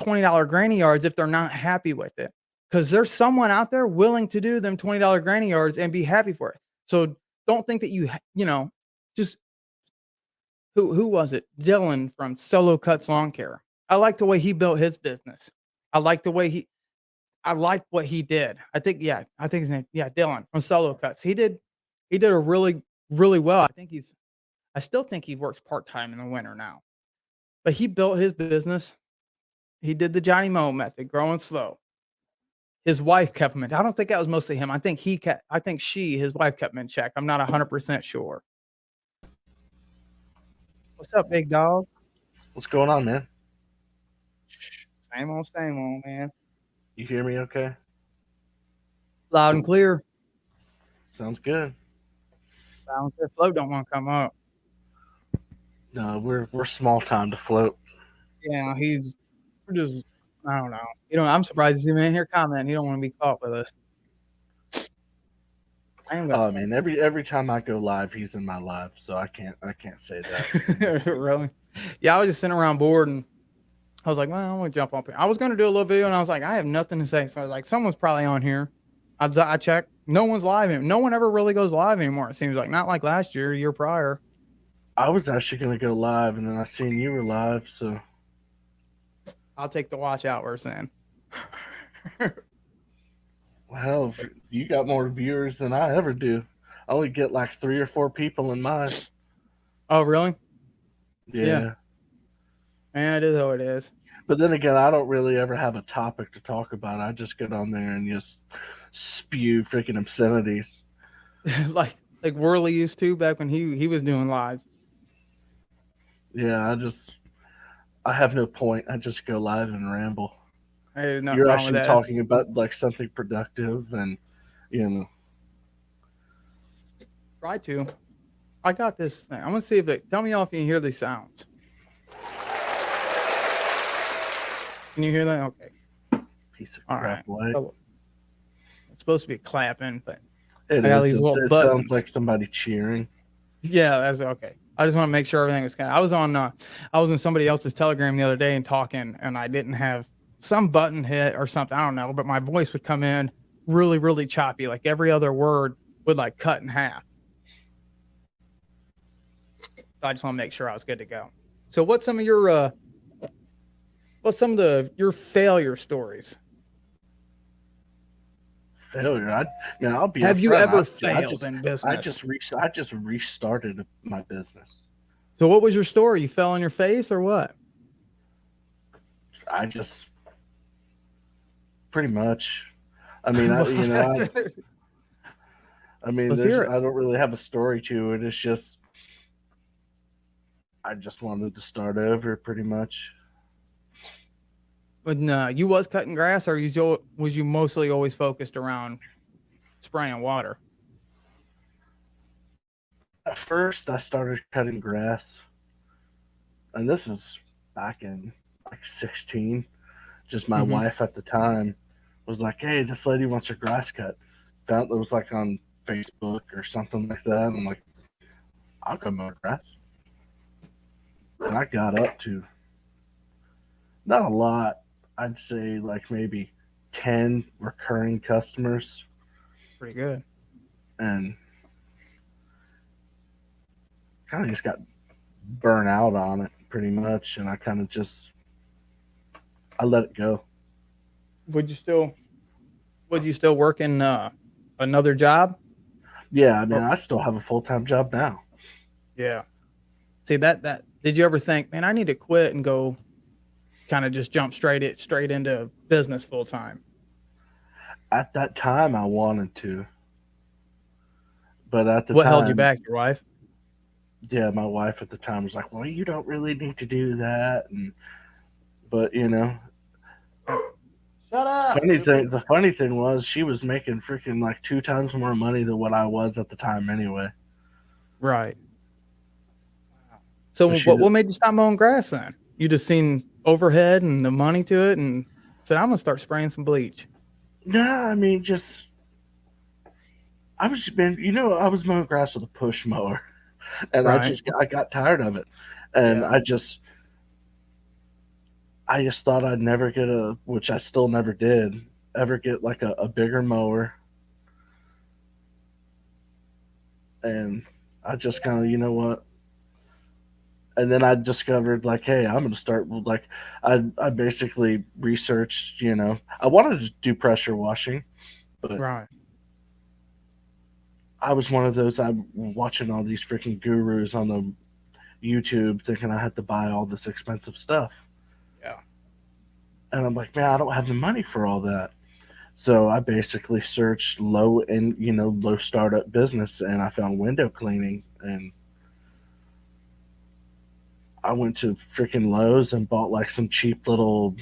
$20 granny yards if they're not happy with it. Because there's someone out there willing to do them $20 granny yards and be happy for it. So don't think that just who was it? Dylan from Solo Cuts Lawn Care. I like the way he built his business. I like the way I like what he did. I think his name, yeah, Dylan from Solo Cuts. He did a really well. I still think he works part-time in the winter now. But he built his business. He did the Johnny Moe method, growing slow. His wife kept him in. I don't think that was mostly him. I think his wife kept him in check. I'm not 100% sure. What's up, big dog? What's going on, man? Same old, man. You hear me okay? Loud and clear. Sounds good. Loud and clear. Float don't want to come up. No, we're small time to float. Yeah, we're just, I don't know. I'm surprised he's even in here commenting. He don't want to be caught with us. I am Oh man, every time I go live, he's in my live, so I can't say that. gonna really. Yeah, I was just sitting around bored and I was like, well, I'm gonna jump up here. I was gonna do a little video and I was like, I have nothing to say. So I was like, someone's probably on here. I checked. No one's live. No one ever really goes live anymore. It seems like not like last year prior. I was actually gonna go live, and then I seen you were live, so I'll take the watch out. We're saying. well, you got more viewers than I ever do. I only get like 3 or 4 people in mine. Oh, really? Yeah. Yeah, Yeah, it is how it is. but then again, I don't really ever have a topic to talk about. I just get on there and just spew freaking obscenities. like Worley used to back when he was doing lives. Yeah, I have no point. I just go live and ramble. Hey, there's nothing You're wrong with actually that. talking about like something productive, and you know, Try to. I got this thing. I'm gonna see if it. Tell me if you can hear these sounds. Can you hear that? Okay. piece of All crap right. light. So, it's supposed to be clapping, but It I got is. these little It sounds buttons. like somebody cheering. Yeah, that's okay. I just want to make sure everything was kind of. I was in somebody else's Telegram the other day and talking, and I didn't have some button hit or something. I don't know, but my voice would come in really choppy. Like every other word would like cut in half. So I just want to make sure I was good to go. So what's some of your failure stories? Failure. I'll be Have you upfront. ever failed in business? I just restarted my business. So what was your story? You fell on your face or what? I just pretty much. I mean, I you know, I mean, Let's hear it. I don't really have a story to it. It's just I just wanted to start over, pretty much. When you was cutting grass, or was you mostly always focused around spraying water? At first, I started cutting grass, and this is back in like 16. Just my Hmm. wife at the time was like, "Hey, this lady wants her grass cut." Found it was like on Facebook or something like that. I'm like, "I'll cut my grass," and I got up to not a lot. I'd say like maybe 10 recurring customers, Pretty good. and kind of just got burnt out on it pretty much. And I kind of just I let it go. Would you still would you still work in another job? Yeah, I mean, Or I still have a full time job now. Yeah. See that did you ever think, man, I need to quit and go kind of just jump straight into business full time? At that time, I wanted to, but at the What held you time, back? Your wife? yeah, my wife at the time was like, "Well, you don't really need to do that." And but Shut up. the funny thing was she was making freaking like 2 times more money than what I was at the time anyway. Right. Wow. So But what made you stop mowing grass then? You just seen overhead and the money to it and said, I'm gonna start spraying some bleach. nah, I mean, just I was just been, I was mowing grass with a push mower, and Right. I got tired of it, and Yeah. I just thought I'd never get which I still never did, ever get like a bigger mower, and I just kind of, you know what, and then I discovered like, hey, I'm gonna start with like, I basically researched, I wanted to do pressure washing, but Right. I was one of those. I'm watching all these freaking gurus on the YouTube, thinking I had to buy all this expensive stuff, Yeah. and I'm like, man, I don't have the money for all that. So I basically searched low startup business, and I found window cleaning, and I went to freaking Lowe's and bought like some cheap little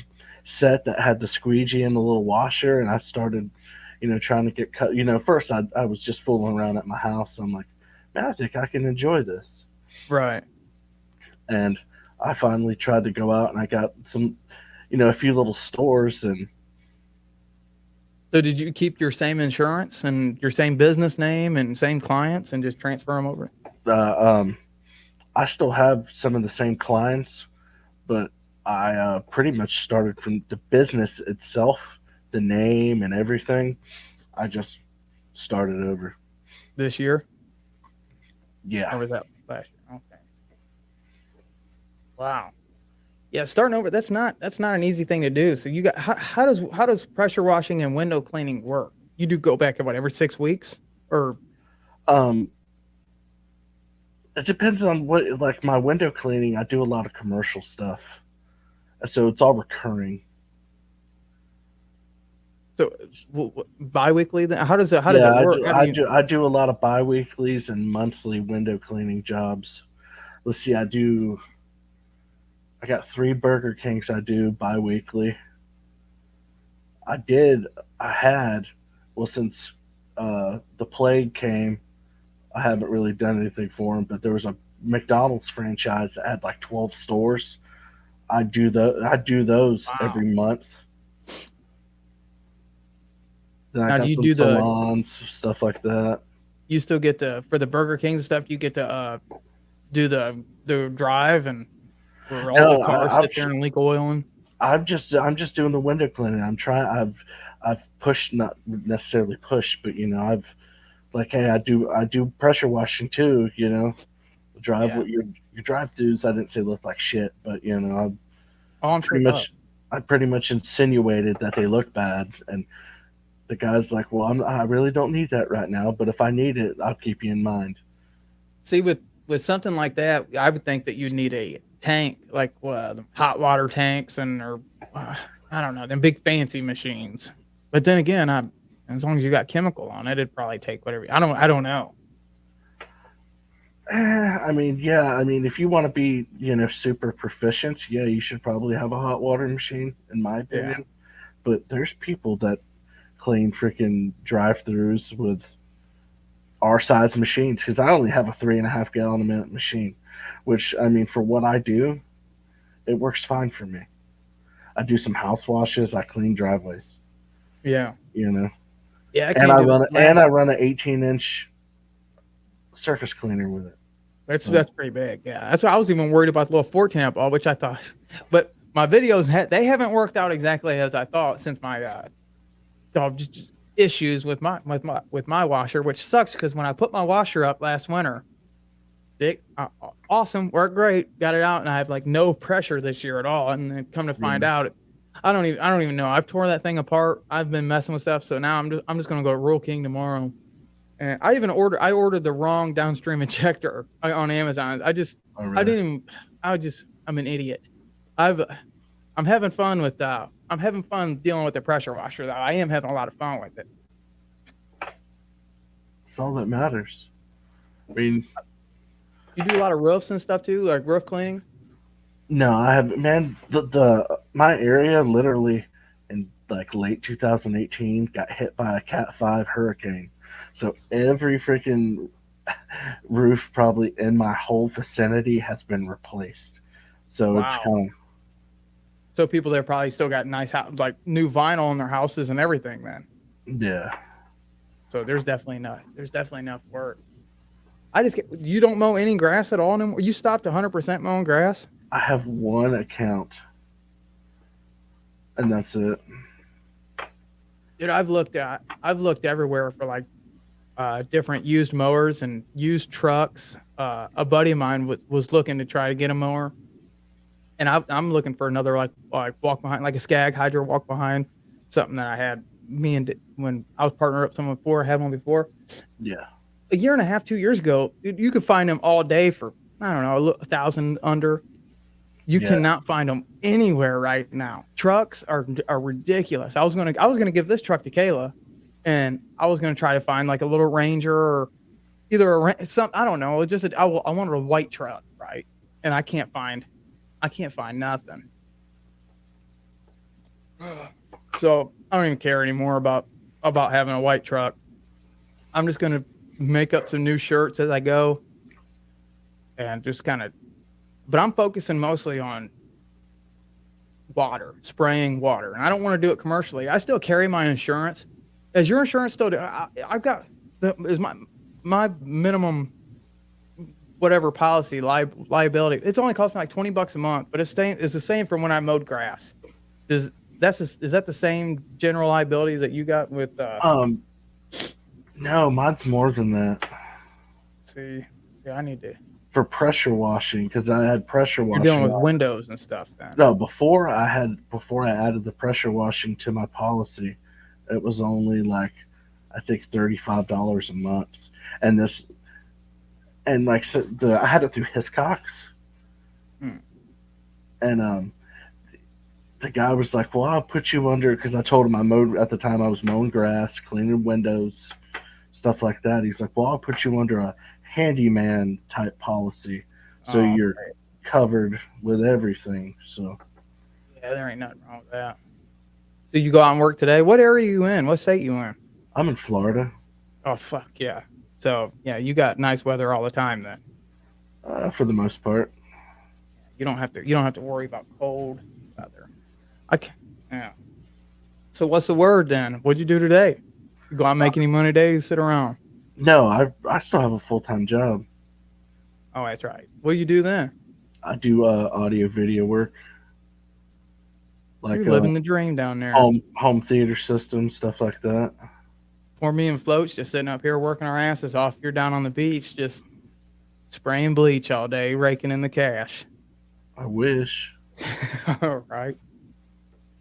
set that had the squeegee and the little washer, and I started, trying to get cut. First I was just fooling around at my house. I'm like, man, I think I can enjoy this, Right. and I finally tried to go out and I got some, a few little stores, and So did you keep your same insurance and your same business name and same clients and just transfer them over? uh, I still have some of the same clients, but I pretty much started from the business itself, the name and everything. I just started over. This year? Yeah. Or was that last year? Okay. Wow. Yeah, starting over, that's not an easy thing to do. So you got how does pressure washing and window cleaning work? You do go back every 6 weeks? Or Um, it depends on like my window cleaning. I do a lot of commercial stuff, so it's all recurring. so bi-weekly then? How does it Yeah, work? How do you I do a lot of biweeklies and monthly window cleaning jobs. Let's see, I got 3 Burger Kings I do biweekly. I did I had well since the plague came, I haven't really done anything for them, but there was a McDonald's franchise that had like 12 stores. I do those wow. every month. Then I Now do got you some do the salons, stuff like that. you still get the for the Burger Kings and stuff, you get to do the drive and where all the No, cars sit there and leak oil and I'm just doing the window cleaning. I've pushed, not necessarily pushed, but I've like, hey, I do pressure washing too. Drive yeah. what your drive throughs. I didn't say look like shit, but Oh, I'm sure pretty it does. much I pretty much insinuated that they look bad, and the guy's like, well, I really don't need that right now, but if I need it, I'll keep you in mind. See, with something like that, I would think that you'd need a tank, like hot water tanks or uh, I don't know, them big fancy machines. But then again, as long as you got chemical on it, it'd probably take whatever. I don't know. I mean, yeah, I mean, if you want to be, super proficient, yeah, you should probably have a hot water machine, in my Yeah, opinion. But there's people that clean freaking drive-throughs with our size machines because I only have a 3.5 gallon a minute machine, which I mean, for what I do, it works fine for me. I do some house washes, I clean driveways, yeah, you know, yeah. I and can't do it. I Last run an 18-inch surface cleaner with it. So that's pretty big. Yeah, that's why I was even worried about the little 14 amp ball, which I thought. But my videos they haven't worked out exactly as I thought since my just issues with my washer, which sucks because when I put my washer up last winter, Dick, awesome, worked great, got it out, and I have like no pressure this year at all. And then come to find yeah. out, I don't even know. I've torn that thing apart. I've been messing with stuff, so now I'm just gonna go to Rural King tomorrow And I ordered the wrong downstream injector on Amazon. I Oh, really? didn't even, I'm an idiot. I'm having fun with, I'm having fun dealing with the pressure washer though. I am having a lot of fun with it. That's all that matters. I mean, You do a lot of roofs and stuff too, like roof cleaning? no, I have man. My area literally in like late 2018 got hit by a Cat 5 hurricane. So every freaking roof probably in my whole vicinity has been replaced. So it's Wow. kind So people there probably still got nice like new vinyl in their houses and everything then. of, yeah. So there's definitely enough work. You don't mow any grass at all anymore? You stopped 100% mowing grass? I have one account, and that's it. Dude, I've looked everywhere for like different used mowers and used trucks. A buddy of mine was looking to try to get a mower, and I'm looking for another like walk behind, like a Skag Hydro walk behind, something that I had when I was partnered up with someone before, I had one before. Yeah. A year and a half, 2 years ago, dude, you could find them all day for I don't know, 1,000 under. You Yeah. cannot find them anywhere right now. Trucks are ridiculous. I was gonna give this truck to Kayla, and I was gonna try to find like a little Ranger or either I don't know. It's just I wanted a white truck, right? And I can't find nothing. So I don't even care anymore about having a white truck. I'm just gonna make up some new shirts as I go, and just kind of. But I'm focusing mostly on spraying water, and I don't want to do it commercially. I still carry my insurance. Is your insurance still? I've got is my minimum whatever policy liability. It's only cost me like $20 a month, but it's the same from when I mowed grass. Is that the same general liability that you got with? No, mine's more than that. See, I need to. For pressure washing, because I had pressure You're washing. dealing with windows and stuff then. No, before I added the pressure washing to my policy, it was only like I think $35 a month, and I had it through Hiscox, and the guy was like, "Well, I'll put you under," because I told him at the time I was mowing grass, cleaning windows, stuff like that. He's like, "Well, I'll put you under a handyman type policy, so you're covered with everything." So yeah, there ain't nothing wrong with that. So you go out and work today? What area are you in? What state you in? I'm in Florida. Oh fuck yeah! So yeah, you got nice weather all the time then. For the most part. You don't have to worry about cold weather. Yeah. So what's the word then? What'd you do today? You go out and make any money today? You sit around? No, I still have a full-time job. Oh, that's right. What do you do then? I do audio video work. Like You're living the dream down there. Home theater systems, stuff like that. Or me and Floats just sitting up here working our asses off. You're down on the beach just spraying bleach all day, raking in the cash. I wish. All right.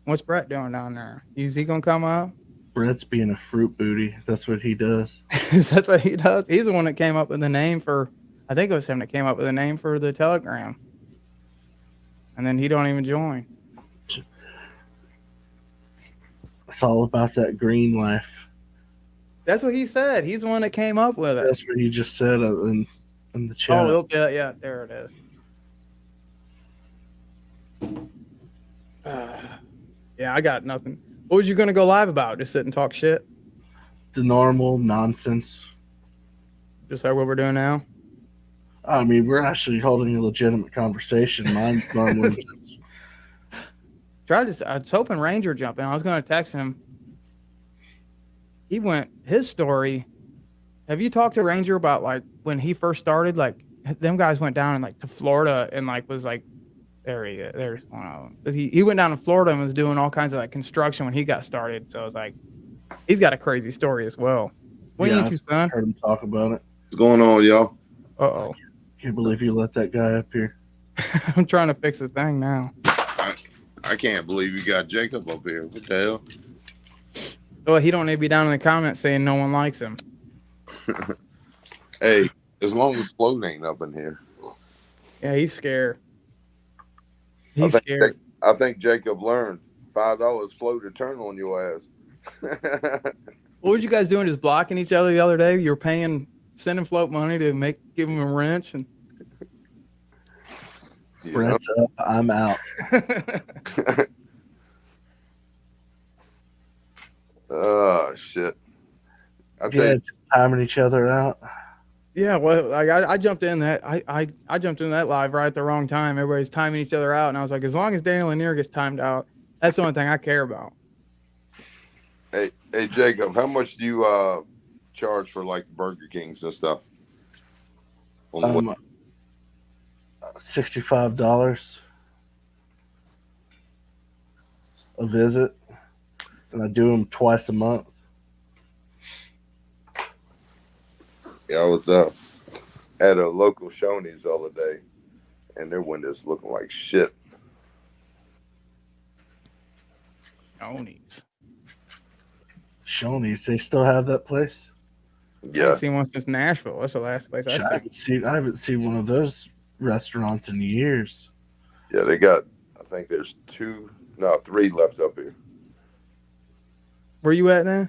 What's Brett doing down there? Is he gonna come up? Brett's being a fruit booty. That's what he does. That's what he does. He's the one that came up with the name for. I think it was him that came up with the name for the Telegram. And then he don't even join. It's all about that green life. That's what he said. He's the one that came up with it. That's what he just said in the chat. Oh, yeah, there it is. Yeah, I got nothing. What was you going to go live about? Just sit and talk shit? The normal nonsense. Just like what we're doing now? I mean, we're actually holding a legitimate conversation. Mine's normally just... I was hoping Ranger jump in. I was going to text him. His story. Have you talked to Ranger about like when he first started? Like them guys went down and like to Florida and like was like, there's one of them. He went down to Florida and was doing all kinds of like construction when he got started. So I was like, he's got a crazy story as well. What you into, son? Heard him talk about it. What's going on, y'all? Uh-oh. Can't believe you let that guy up here. I'm trying to fix the thing now. I can't believe you got Jacob up here. What the hell? Well, he don't need to be down in the comments saying no one likes him. Hey, as long as float ain't up in here. Yeah, he's scared. I He's think scared. I think Jacob learned $5 float to turn on your ass. What was you guys doing? Just blocking each other the other day? You were sending float money to give him a wrench, and You know? Brett's up, I'm out. Oh shit! I tell Yeah, you, just timing each other out. yeah. Well, I jumped in that I jumped in that live right at the wrong time. Everybody's timing each other out, and I was like, as long as Daniel Lanier gets timed out, that's the only thing I care about. hey Jacob, how much do you charge for like the Burger Kings and stuff? On the way? $65 a visit, and I do them twice a month. Yeah, I was at a local Shoney's the other day, and their windows looking like shit. Shoney's, they still have that place? I Yeah, haven't seen one since Nashville. That's the last place I seen. I haven't seen one of those restaurants in years. yeah, they got. I think there's 3 left up here, Where you at now?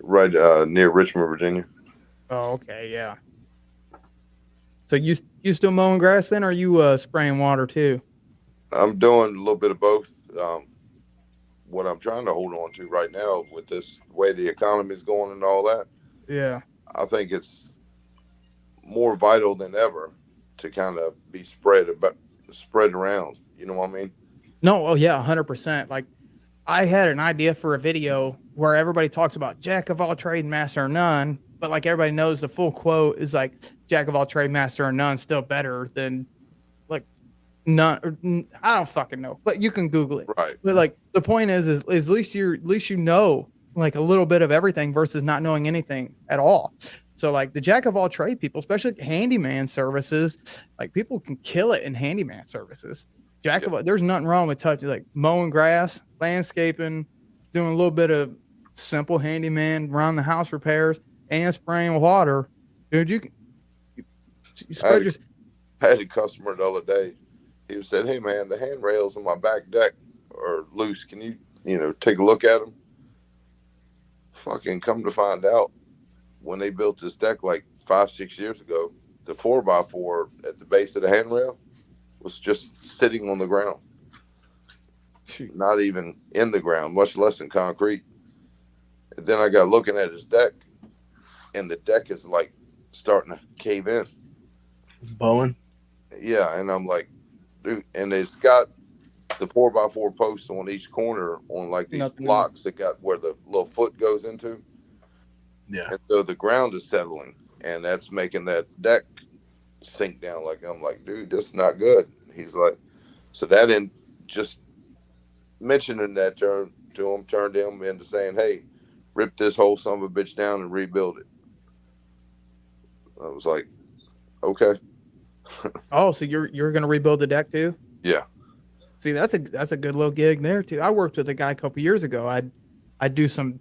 right near Richmond, Virginia. Oh, okay, yeah. So you still mowing grass then, or are you spraying water too? I'm doing a little bit of both. What I'm trying to hold on to right now with this way the economy is going and all that, Yeah. I think it's more vital than ever to kind of be spread around. You know what I mean? No, oh yeah, 100%. Like I had an idea for a video where everybody talks about jack of all trade, master of none, but like everybody knows the full quote is like jack of all trade, master of none, still better than like none. I don't fucking know, but you can Google it. Right. But like the point is at least you know like a little bit of everything versus not knowing anything at all. So like the jack of all trade people, especially handyman services, like people can kill it in handyman services. There's nothing wrong with touching like mowing grass, landscaping, doing a little bit of simple handyman around the house repairs and spraying water. Dude, you spread your. I had a customer the other day. He said, "Hey man, the handrails on my back deck are loose. Can you take a look at them?" Fucking come to find out, when they built this deck like 5-6 years ago, the 4x4 at the base of the handrail was just sitting on the ground. Shoot. Not even in the ground, much less in concrete. And then I got looking at his deck, and the deck is like starting to cave in. Bowen? Yeah, and I'm like, dude, and it's got the 4x4 posts on each corner on like these blocks that got where the little foot goes into. Yeah. And so the ground is settling, and that's making that deck sink down. Like, I'm like, dude, this is not good. He's like, so that in just mentioning that turned him into saying, hey, rip this whole son of a bitch down and rebuild it. I was like, okay. Oh, so you're gonna rebuild the deck too? Yeah. See, that's a good little gig there too. I worked with a guy a couple years ago. I'd do some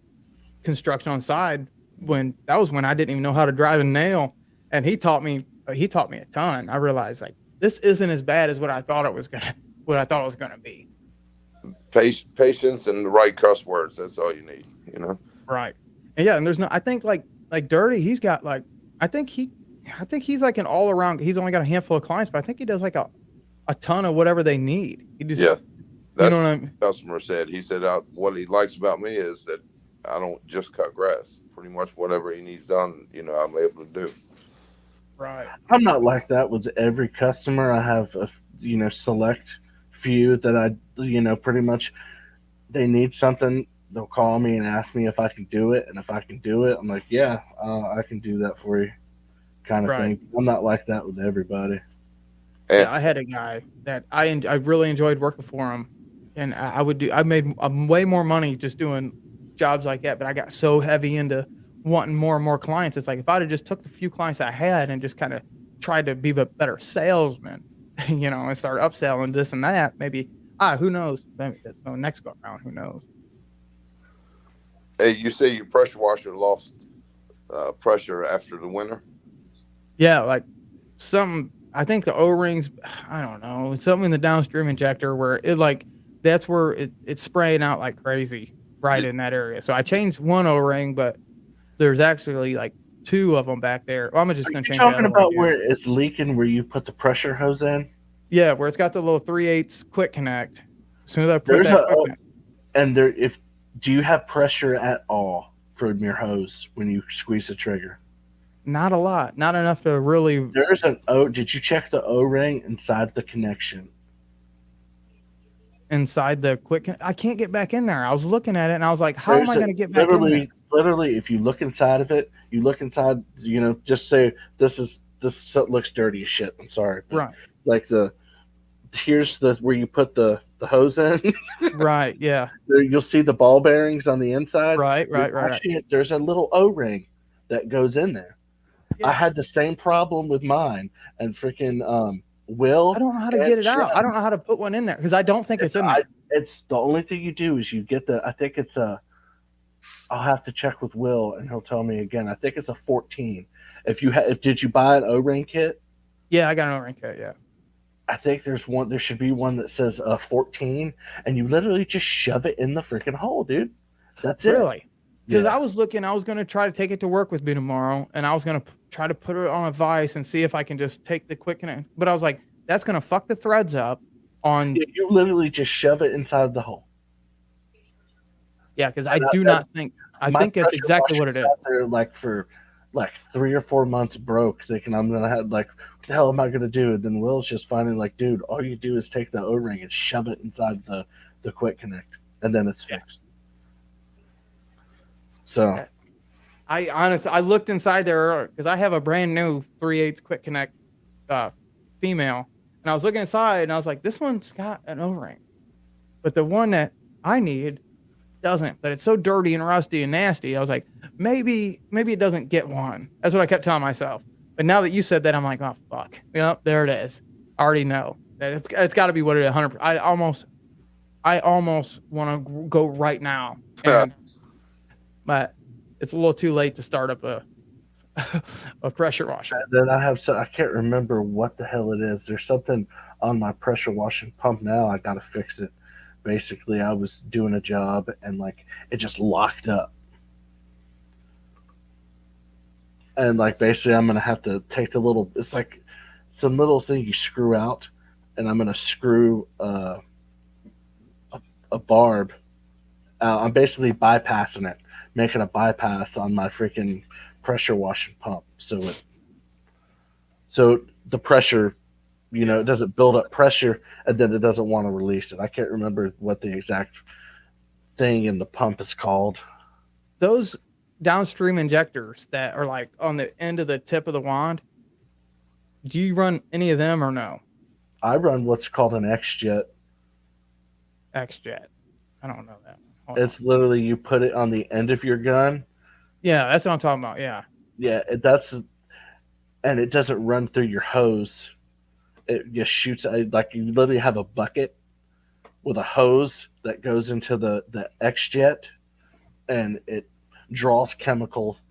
construction on side when I didn't even know how to drive a nail, and he taught me a ton. I realized like this isn't as bad as what I thought it was gonna be. Patience and the right cuss words. That's all you need, Right. And yeah, and there's no. I think like Dirty. He's got like. I think he's like an all around. He's only got a handful of clients, but I think he does like a ton of whatever they need. He just, yeah. That's you know what I mean? The customer said. He said what he likes about me is that I don't just cut grass. Pretty much whatever he needs done, I'm able to do. Right. I'm not like that with every customer. I have select few that I pretty much they need something. They'll call me and ask me if I can do it, and if I can do it, I'm like, yeah, I can do that for you, kind of thing. I'm not like that with everybody. Yeah, I had a guy that I really enjoyed working for him, and I made way more money just doing jobs like that. But I got so heavy into wanting more and more clients. It's like if I'd have just took the few clients I had and just kind of tried to be a better salesman, and start upselling this and that, maybe who knows? Maybe that's no next go around. Who knows? Hey, you say your pressure washer lost pressure after the winter? Yeah, like some. I think the O-rings. I don't know. It's something in the downstream injector where it like that's where it's spraying out like crazy right in that area. So I changed one O-ring, but there's actually like two of them back there. Well, I'm just Are gonna you change the talking other one about again. where it's leaking, where you put the pressure hose in? Yeah, where it's got the little 3/8 quick connect. As soon as I put There's that a quick connect, and there if do you have pressure at all from your hose when you squeeze the trigger? not a lot, not enough to really There's an O. Did you check the O ring inside the connection? inside the I can't get back in there. I was looking at it and I was like, how am I going to get back in there? Literally, if you look inside of it, you look inside. Just say this looks dirty as shit. I'm sorry, but Right. like here's the where you put the hose in. Right. Yeah. You'll see the ball bearings on the inside. Right. There's a little O ring that goes in there. Yeah. I had the same problem with mine, and freaking Will. I don't know how to get it out. I don't know how to put one in there because I don't think it's in there. It's the only thing you do is you get I think it's a. I'll have to check with Will, and he'll tell me again. I think it's a 14. Did you buy an O-ring kit? Yeah, I got an O-ring kit. Yeah. I think there's one. There should be one that says 14, and you literally just shove it in the freaking hole, dude. That's it. Really? Because Yeah. I was going to try to take it to work with me tomorrow, and I was going to try to put it on a vise and see if I can just take the quick connect. But I was like, that's going to fuck the threads up on. Yeah, you literally just shove it inside the hole. Yeah, because I do not think. I think that's exactly what it is. There, like for 3 or 4 months broke, thinking I'm gonna have what the hell am I gonna do? And then Will's just finally like, dude, all you do is take the O-ring and shove it inside the quick connect, and then it's fixed. So, I looked inside there because I have a brand new 3/8 quick connect female, and I was looking inside and I was like, this one's got an O-ring, but the one that I need doesn't. But it's so dirty and rusty and nasty. I was like, maybe it doesn't get one. That's what I kept telling myself. But now that you said that, I'm like, oh fuck, there it is. I already know that it's got to be what it is. 100%. I almost want to go right now, but it's a little too late to start up a pressure washer. And then I can't remember what the hell it is. There's something on my pressure washing pump now. I gotta fix it. Basically, I was doing a job and it just locked up. And basically I'm gonna have to take it's like some little thing you screw out, and I'm gonna screw a barb out. I'm basically bypassing it, making a bypass on my freaking pressure washing pump, so the pressure, it doesn't build up pressure and then it doesn't want to release it. I can't remember what the exact thing in the pump is called. Those downstream injectors that are on the end of the tip of the wand, do you run any of them or no? I run what's called an X-Jet. X-Jet. I don't know that. It's literally you put it on the end of your gun. Yeah, that's what I'm talking about. Yeah. Yeah, and it doesn't run through your hose. It just shoots you literally have a bucket with a hose that goes into the X-Jet, and it draws chemicals,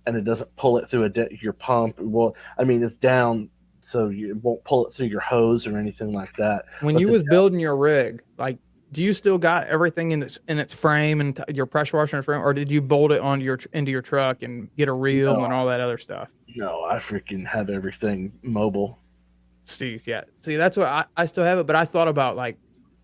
and it doesn't pull it through your pump. Well, I mean, it's down, so you won't pull it through your hose or anything like that. When you was building your rig, do you still got everything in its frame and your pressure washer frame, or did you bolt it into your truck and get a reel and all that other stuff? No, I freaking have everything mobile. Steve, yeah. See, that's what I still have it, but I thought about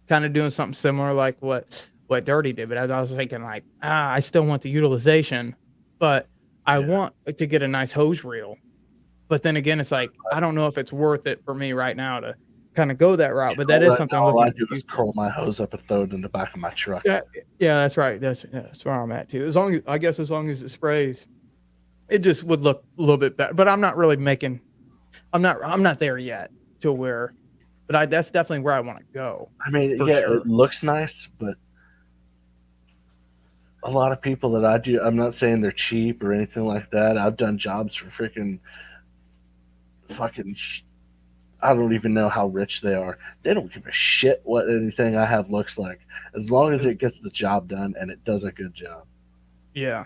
kind of doing something similar like what Dirty did, but I was thinking I still want the utilization, but I want to get a nice hose reel. But then again, it's I don't know if it's worth it for me right now to kind of go that route, but that is something. All I do is curl my hose up and throw it in the back of my truck. Yeah, that's right. That's where I'm at too. As long as it sprays, it just would look a little bit better. But I'm not really I'm not there yet to where, but that's definitely where I want to go. I mean, sure. It looks nice, but a lot of people that I do, I'm not saying they're cheap or anything like that. I've done jobs for fucking I don't even know how rich they are. They don't give a shit what anything I have looks like, as long as it gets the job done and it does a good job. Yeah.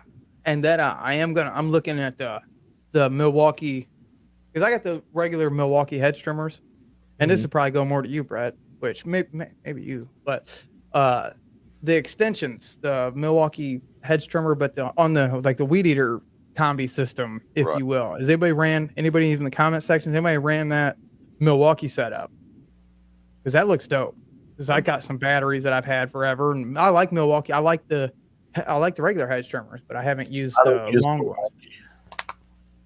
And then I'm looking at the Milwaukee, because I got the regular Milwaukee hedge trimmers, and this would probably go more to you, Brett, which maybe you, but the extensions, the Milwaukee hedge trimmer, but on the like the weed eater combi system, if Right. you will. Has anybody in the comment section, anybody ran that Milwaukee setup? Because that looks dope. Because I got some batteries that I've had forever, and I like Milwaukee. I like the regular hedge trimmers, but I haven't used the long ones.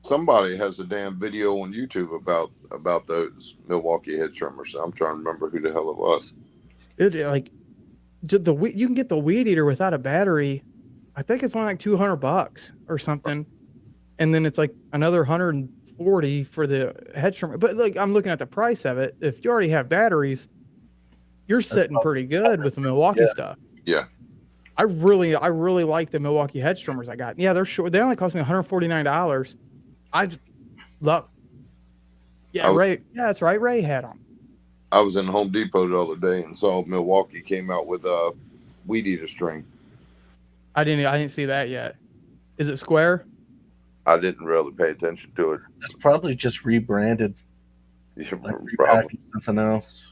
Somebody has a damn video on YouTube about those Milwaukee hedge trimmers. I'm trying to remember who the hell it was. You can get the weed eater without a battery. I think it's only like $200 or something, and then it's like another 140 for the hedge trimmer. But like, I'm looking at the price of it. If you already have batteries, you're sitting pretty good with the Milwaukee stuff. Yeah. I really like the Milwaukee hedge trimmers I got. Yeah, they're short. They only cost me $149. I love. Yeah, Ray. Yeah, that's right. Ray had them. I was in Home Depot the other day and saw Milwaukee came out with a weed eater string. I didn't see that yet. Is it square? I didn't really pay attention to it. It's probably just rebranded. Yeah, Like probably. something else.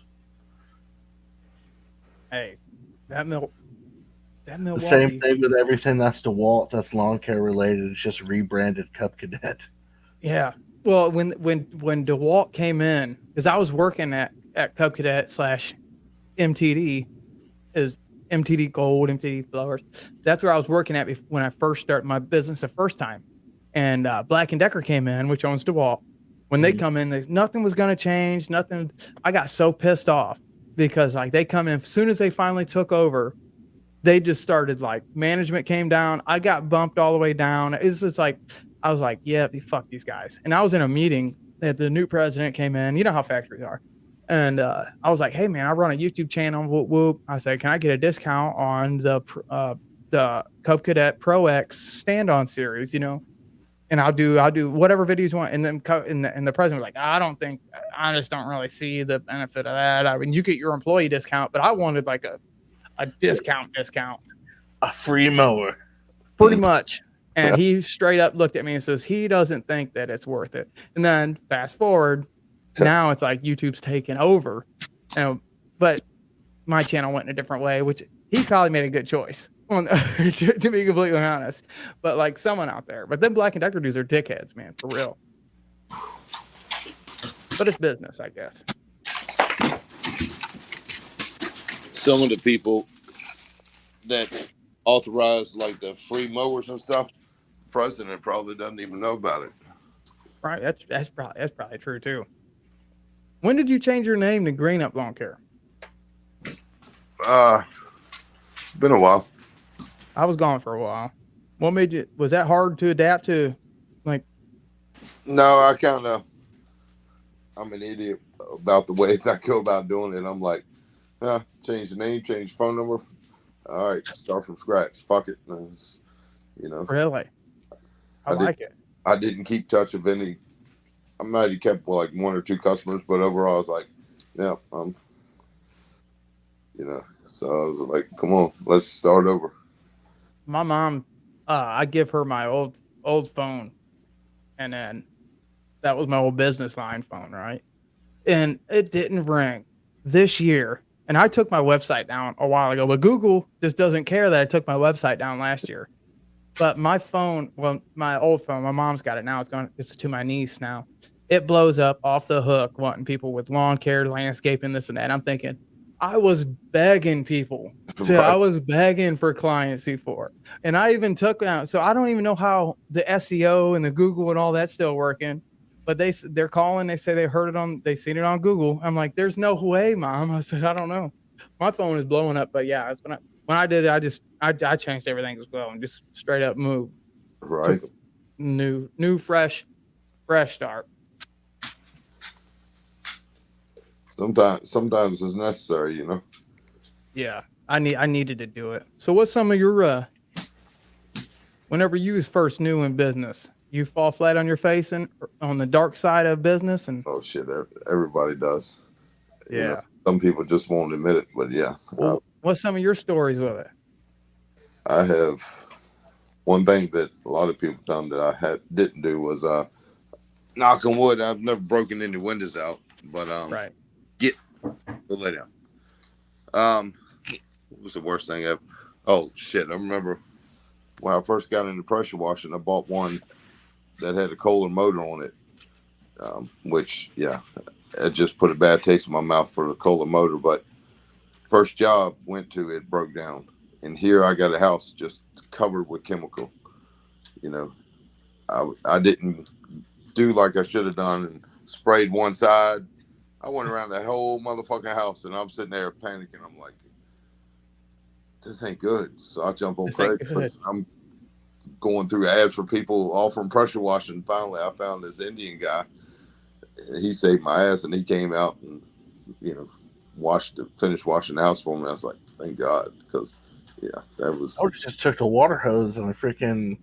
Hey, that Milwaukee. The same thing with everything that's DeWalt, that's lawn care related. It's just rebranded Cub Cadet. Yeah. Well, when DeWalt came in, because I was working at Cub Cadet / MTD, is MTD Gold, MTD Blowers. That's where I was working at when I first started my business the first time. And Black & Decker came in, which owns DeWalt. When they come in, nothing was going to change. Nothing. I got so pissed off because like they come in, as soon as they finally took over, they just started like management came down. I got bumped all the way down. It's just like, I was like, yeah, fuck these guys. And I was in a meeting that the new president came in. You know how factories are. And I was like, hey man, I run a YouTube channel. Whoop, whoop. I said, can I get a discount on the Cub Cadet Pro X stand-on series, you know? And I'll do whatever videos you want. And then and the president was like, I just don't really see the benefit of that. I mean, you get your employee discount, but I wanted like a discount, a free mower, pretty much. And he straight up looked at me and says he doesn't think that it's worth it. And then fast forward, now it's like YouTube's taking over. But my channel went in a different way, which he probably made a good choice. To be completely honest, but like someone out there, but then Black & Decker dudes are dickheads, man, for real. But it's business, I guess. Some of the people that authorize like the free mowers and stuff, the president probably doesn't even know about it. Right, that's probably true too. When did you change your name to Green Up Lawn Care? It's been a while. I was gone for a while. What made you? Was that hard to adapt to? Like, no, I'm an idiot about the ways I go about doing it. I'm like, change the name, change the phone number. All right, start from scratch. Fuck it. You know. Really? I like it. I didn't keep touch of any. I might have kept like one or two customers, but overall, I was like, yeah, you know. So I was like, come on, let's start over. My mom, I give her my old phone, and then that was my old business line phone, right? And it didn't ring this year. And I took my website down a while ago, but Google just doesn't care that I took my website down last year. But my phone, well, my old phone, my mom's got it now. It's to my niece now. It blows up off the hook, wanting people with lawn care, landscaping, this and that. I'm thinking, I was begging people. I was begging for clients before. And I even took it out. So I don't even know how the SEO and the Google and all that's still working. But they're calling. They say they seen it on Google. I'm like, there's no way, Mom. I said, I don't know. My phone is blowing up. But yeah, when I did it, I changed everything as well and just straight up moved. Right. New, fresh start. Sometimes it's necessary, you know. Yeah, I needed to do it. So what's some of your whenever you was first new in business, you fall flat on your face and on the dark side of business? And oh shit, everybody does. Yeah. You know, some people just won't admit it, but yeah. What's some of your stories with it? I have one thing that a lot of people done that I didn't do was knock on wood. I've never broken any windows out, but Right. go lay down. What was the worst thing ever? Oh shit! I remember when I first got into pressure washing, I bought one that had a Kohler motor on it, which it just put a bad taste in my mouth for the Kohler motor. But first job went to, it broke down, and here I got a house just covered with chemical. You know, I didn't do like I should have done and sprayed one side. I went around that whole motherfucking house, and I'm sitting there panicking. I'm like, this ain't good. So I jump on Craigslist. I'm going through ads for people offering pressure washing. Finally, I found this Indian guy. He saved my ass, and he came out and, finished washing the house for me. I was like, thank God, because that was. I just took the water hose and I freaking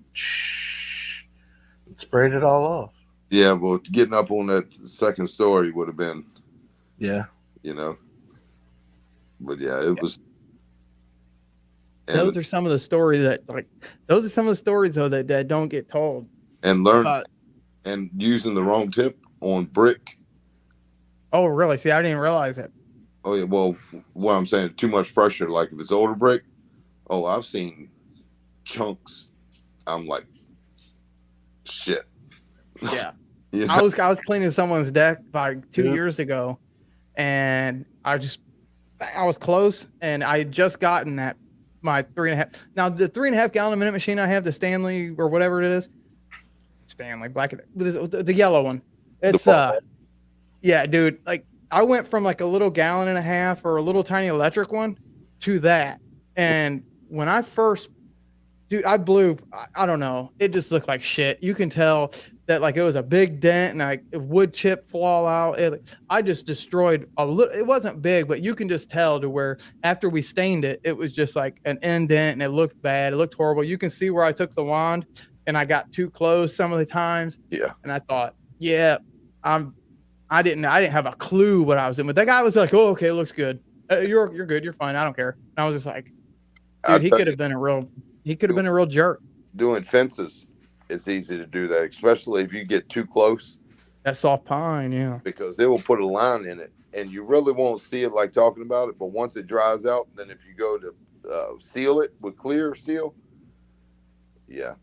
sprayed it all off. Yeah, well, getting up on that second story would have been. Yeah. But it was. Those are some of the stories though that don't get told. And learn and using the wrong tip on brick. Oh, really? See, I didn't realize it. Oh yeah, well, what I'm saying, too much pressure. Like if it's older brick, I've seen chunks. I'm like, shit. Yeah. I was cleaning someone's deck like 2 years ago, and I was close, and I had just gotten my 3.5. Now the 3.5 gallon a minute machine I have, the Stanley or whatever it is, Stanley black, the yellow one. It's yeah, dude. Like I went from like a little gallon and a half or a little tiny electric one to that, and when I first, dude, I blew. I don't know. It just looked like shit. You can tell that like it was a big dent and like wood chip fall out. I just destroyed a little. It wasn't big, but you can just tell to where after we stained it, it was just like an indent and it looked bad. It looked horrible. You can see where I took the wand and I got too close some of the times. Yeah. And I thought, I didn't have a clue what I was doing. But that guy was like, "Oh, okay, it looks good. You're good. You're fine. I don't care." And I was just like, dude, he could have been a real jerk. Doing fences, it's easy to do that, especially if you get too close. That soft pine, yeah. Because it will put a line in it, and you really won't see it like talking about it. But once it dries out, then if you go to seal it with clear seal,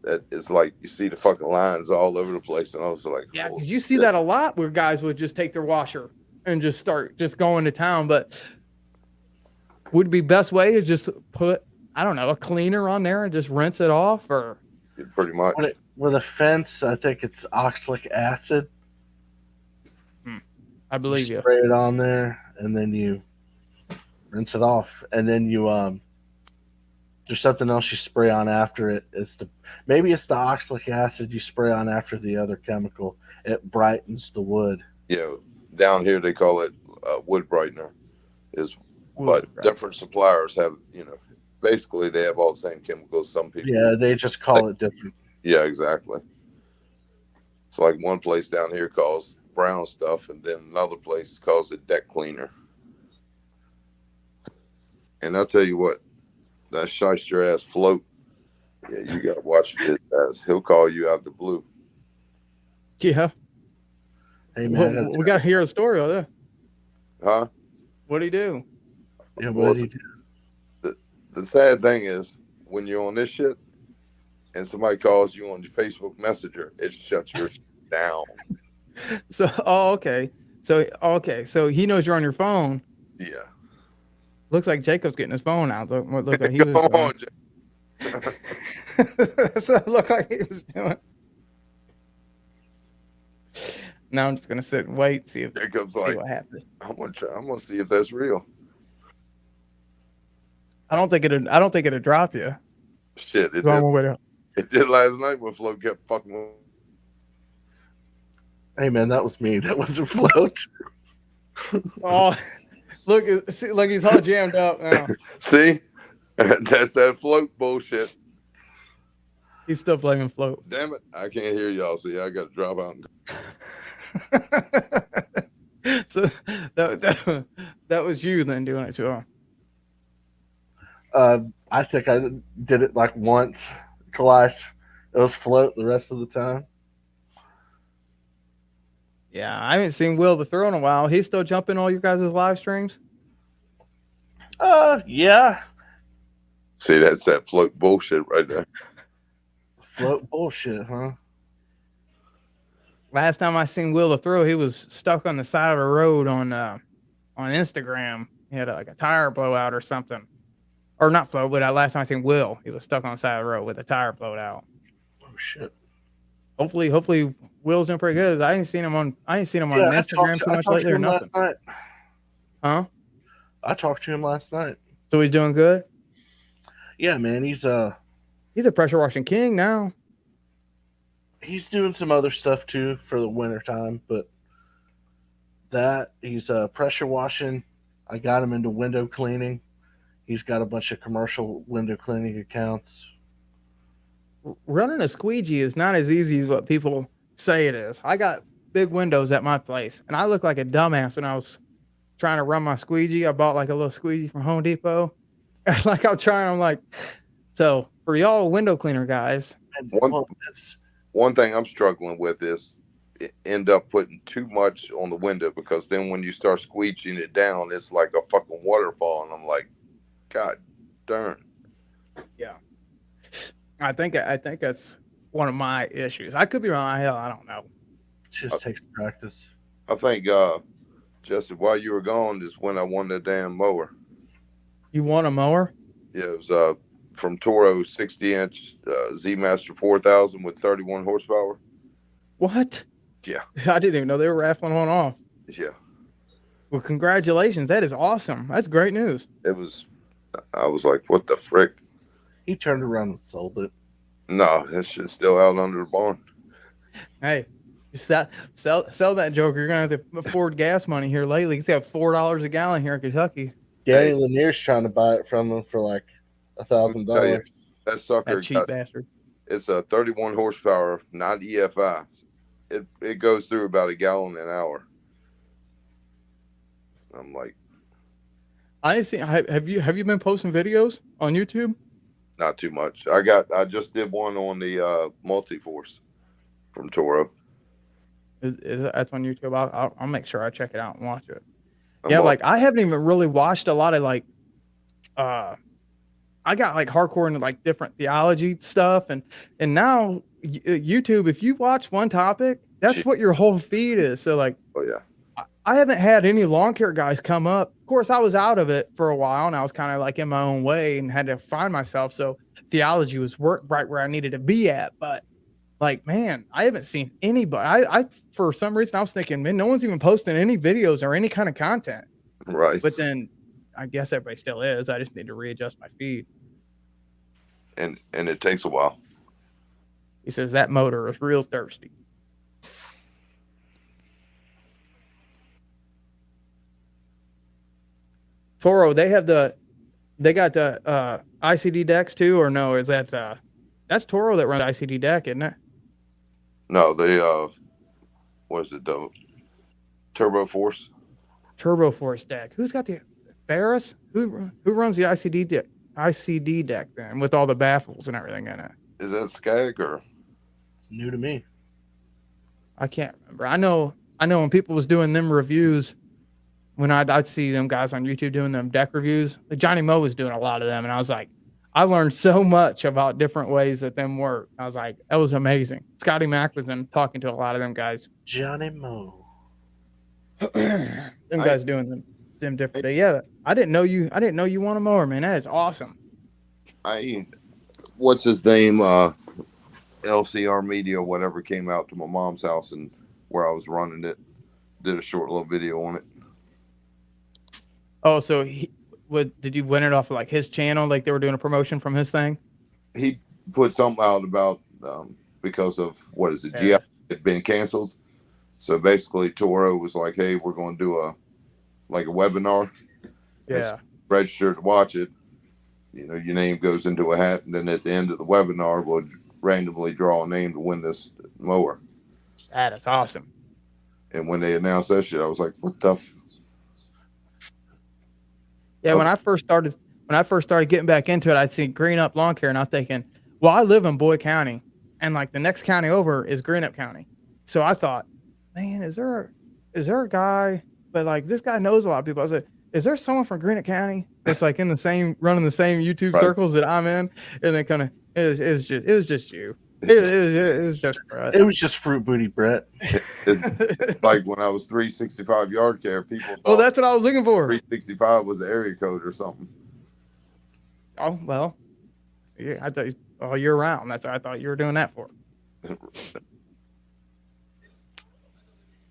that is like you see the fucking lines all over the place. And I was like, yeah, because you see that a lot where guys would just take their washer and just start going to town. But would be best way is just put, I don't know, a cleaner on there and just rinse it off, or pretty much. With a fence, I think it's oxalic acid. I believe you. Spray it on there, and then you rinse it off, and then you there's something else you spray on after it. Maybe it's the oxalic acid you spray on after the other chemical. It brightens the wood. Yeah, down here they call it wood brightener. Different suppliers have, basically they have all the same chemicals. Some people, they just call it different. Yeah, exactly. It's like one place down here calls brown stuff, and then another place calls it deck cleaner. And I'll tell you what, that shyster ass float, you got to watch it, as he'll call you out the blue. Yeah. Hey, man, we got to hear a story of that. Huh? What'd he do? Yeah, what did he do? The sad thing is, when you're on this shit and somebody calls you on your Facebook Messenger, it shuts your down. So, okay. So he knows you're on your phone. Yeah. Looks like Jacob's getting his phone out. Look what he was doing. That's what it looked like he was doing. Now I'm just gonna sit and wait, see what happens. I'm gonna see if that's real. I don't think it'd drop you. Shit, it did last night when Flo kept fucking with. Hey man, that was me. That wasn't Float. Oh, look, he's all jammed up now. See, that's that Float bullshit. He's still blaming Float. Damn it, I can't hear y'all. See, I got to drop out. So that was you then doing it to him. I think I did it like once Twice. It was float the rest of the time. Yeah, I haven't seen Will the Thrill in a while. He's still jumping all your guys' live streams. Yeah. See, that's that float bullshit right there. Float bullshit, huh? Last time I seen Will the Thrill, he was stuck on the side of the road on Instagram. He had like a tire blowout or something, or not float. But last time I seen Will, he was stuck on the side of the road with a tire blowed out. Oh shit. Hopefully, Will's doing pretty good. I ain't seen him on Instagram too much lately or nothing. Last night. Huh? I talked to him last night. So he's doing good. Yeah, man. He's a pressure washing king now. He's doing some other stuff too for the winter time, but he's pressure washing. I got him into window cleaning. He's got a bunch of commercial window cleaning accounts. Running a squeegee is not as easy as what people say it is. I got big windows at my place, and I look like a dumbass when I was trying to run my squeegee. I bought like a little squeegee from Home Depot. Like I'm like, so for y'all window cleaner guys. One thing I'm struggling with is end up putting too much on the window, because then when you start squeegeeing it down, it's like a fucking waterfall, and I'm like, God darn. Yeah, I think that's one of my issues. I could be wrong. Hell, I don't know. It just takes practice. I think, Justin, while you were gone is when I won the damn mower. You won a mower? Yeah, it was from Toro 60-inch Z Master 4000 with 31 horsepower. What? Yeah. I didn't even know they were raffling one off. Yeah. Well, congratulations. That is awesome. That's great news. I was like, what the frick? He turned around and sold it. No, that shit's still out under the barn. Hey, sell that joker. You're going to have to afford gas money here lately. It's got $4 a gallon here in Kentucky. Danny Lanier's trying to buy it from him for like $1,000. That sucker, that cheap bastard. It's a 31 horsepower, not EFI. It goes through about a gallon an hour. I'm like, I see. Have you been posting videos on YouTube? Not too much. I just did one on the Multiforce from Toro. Is that's on YouTube? I'll make sure I check it out and watch it. Like I haven't even really watched a lot of like I got like hardcore into like different theology stuff, and now YouTube, if you watch one topic, that's what your whole feed is. So like, oh yeah, I haven't had any lawn care guys come up. Of course, I was out of it for a while, and I was kind of like in my own way and had to find myself. So theology was right where I needed to be at. But like, man, I haven't seen anybody. I for some reason I was thinking, man, no one's even posting any videos or any kind of content. Right. But then I guess everybody still is. I just need to readjust my feed. And it takes a while. He says that motor is real thirsty. Toro, they got the ICD decks too, or no? Is that that's Toro that runs ICD deck, isn't it? No, they what is it though? Turbo Force deck. Who's got the Ferris? Who runs the ICD deck then with all the baffles and everything in it? Is that Skag or? It's new to me. I can't remember. I know when people was doing them reviews, when I'd see them guys on YouTube doing them deck reviews, Johnny Moe was doing a lot of them, and I was like, I learned so much about different ways that them work. I was like, that was amazing. Scotty Mack was in talking to a lot of them guys. Johnny Moe. Them guys doing them different. Yeah, I didn't know you want a mower, man. That is awesome. What's his name? LCR Media or whatever came out to my mom's house and where I was running it. Did a short little video on it. Oh, so did you win it off of like his channel? Like they were doing a promotion from his thing? He put something out about because of GI had been canceled. So basically Toro was like, hey, we're going to do a webinar. Yeah. Register to watch it. You know, your name goes into a hat, and then at the end of the webinar, we'll randomly draw a name to win this mower. That is awesome. And when they announced that shit, I was like, what the Yeah, when I first started getting back into it, I'd seen Green Up Lawn Care, and I'm thinking, Well, I live in Boyd County, and like the next county over is Greenup County. So I thought, man, is there a guy? But like this guy knows a lot of people. I was like, is there someone from Greenup County that's like in the same running the same YouTube Right. circles that I'm in? And then kind of it was just you. It was just Brett. It was just fruit booty, Brett. It's like when I was 365 yard care, people thought Well, that's what I was looking for. 365 was the area code or something. Oh well, yeah, I thought all year round. That's what I thought you were doing that for.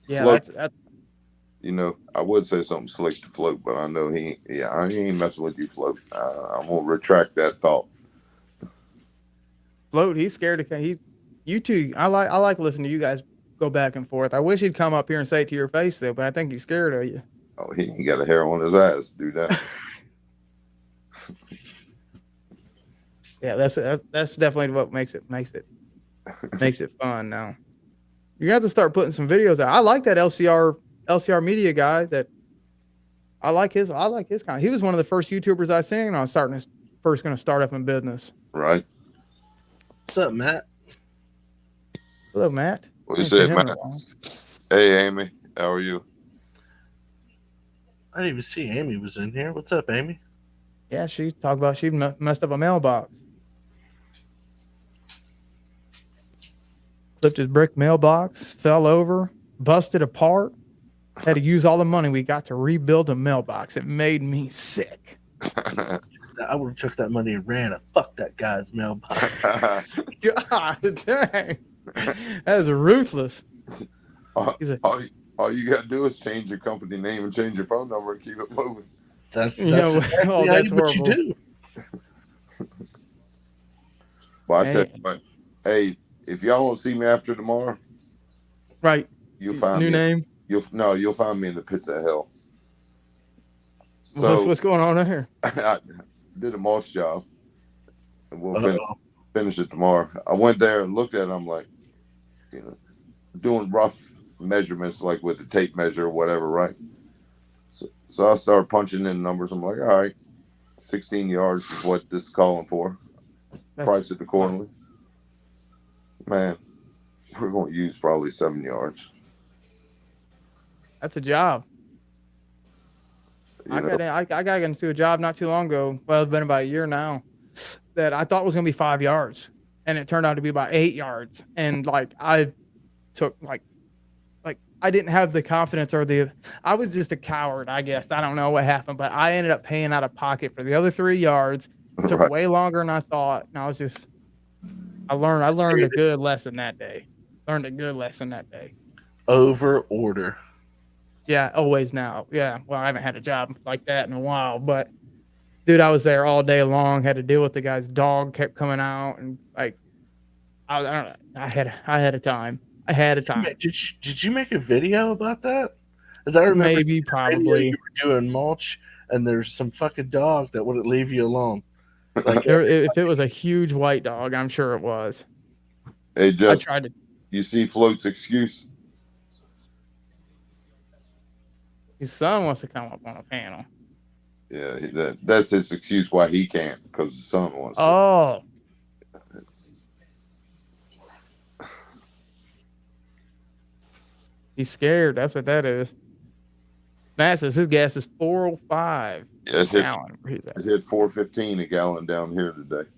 Yeah, Float, that's you know, I would say something slick to Float, but I know he ain't messing with you, Float. I'm gonna retract that thought. Float. He's scared to. You two. I like listening to you guys go back and forth. I wish he'd come up here and say it to your face though, but I think he's scared of you. Oh, he ain't got a hair on his ass to do that. Yeah, that's definitely what makes it fun now. You have to start putting some videos out. I like that LCR media guy. That I like his kind. He was one of the first YouTubers I seen when I was going to start up in business. Right? What's up, Matt? Hello, Matt. What you said, Matt? Hey, Amy. How are you? I didn't even see Amy was in here. What's up, Amy? Yeah, she talked about she messed up a mailbox. Flipped his brick mailbox, fell over, busted apart. Had to use all the money we got to rebuild a mailbox. It made me sick. I would have took that money and ran. Fuck that guy's mailbox. God dang. That is ruthless. all you got to do is change your company name and change your phone number and keep it moving. That's that's what you horrible. do. Well, I tell you what, hey, if y'all don't see me after tomorrow, right? You'll find new me. Name. You'll find me in the pits of hell. So what's going on here? I did a mulch job, and we'll finish it tomorrow. I went there and looked at it. I'm like, doing rough measurements, like with the tape measure or whatever, right? So I started punching in numbers. I'm like, all right, 16 yards is what this is calling for. Price it accordingly. Man, we're going to use probably 7 yards. That's a job. I got into a job not too long ago. Well, it's been about a year now. That I thought was going to be 5 yards, and it turned out to be about 8 yards. And like I took like I didn't have the confidence I was just a coward, I guess. I don't know what happened, but I ended up paying out of pocket for the other 3 yards. It took way longer than I thought. And I learned a good lesson that day. Over order. Yeah, always now. Yeah. Well, I haven't had a job like that in a while, but dude, I was there all day long, had to deal with the guy's dog kept coming out, and like I don't know. I had a time. Did you make a video about that? As I remember, maybe, probably. You were doing mulch, and there's some fucking dog that wouldn't leave you alone. Like if it was a huge white dog, I'm sure it was. Hey, I tried to. You see Float's excuse? His son wants to come up on a panel. Yeah, that's his excuse why he can't, because his son wants to. Oh. He's scared. That's what that is. Matt says his gas is $4.05 a gallon. It hit $4.15 a gallon down here today.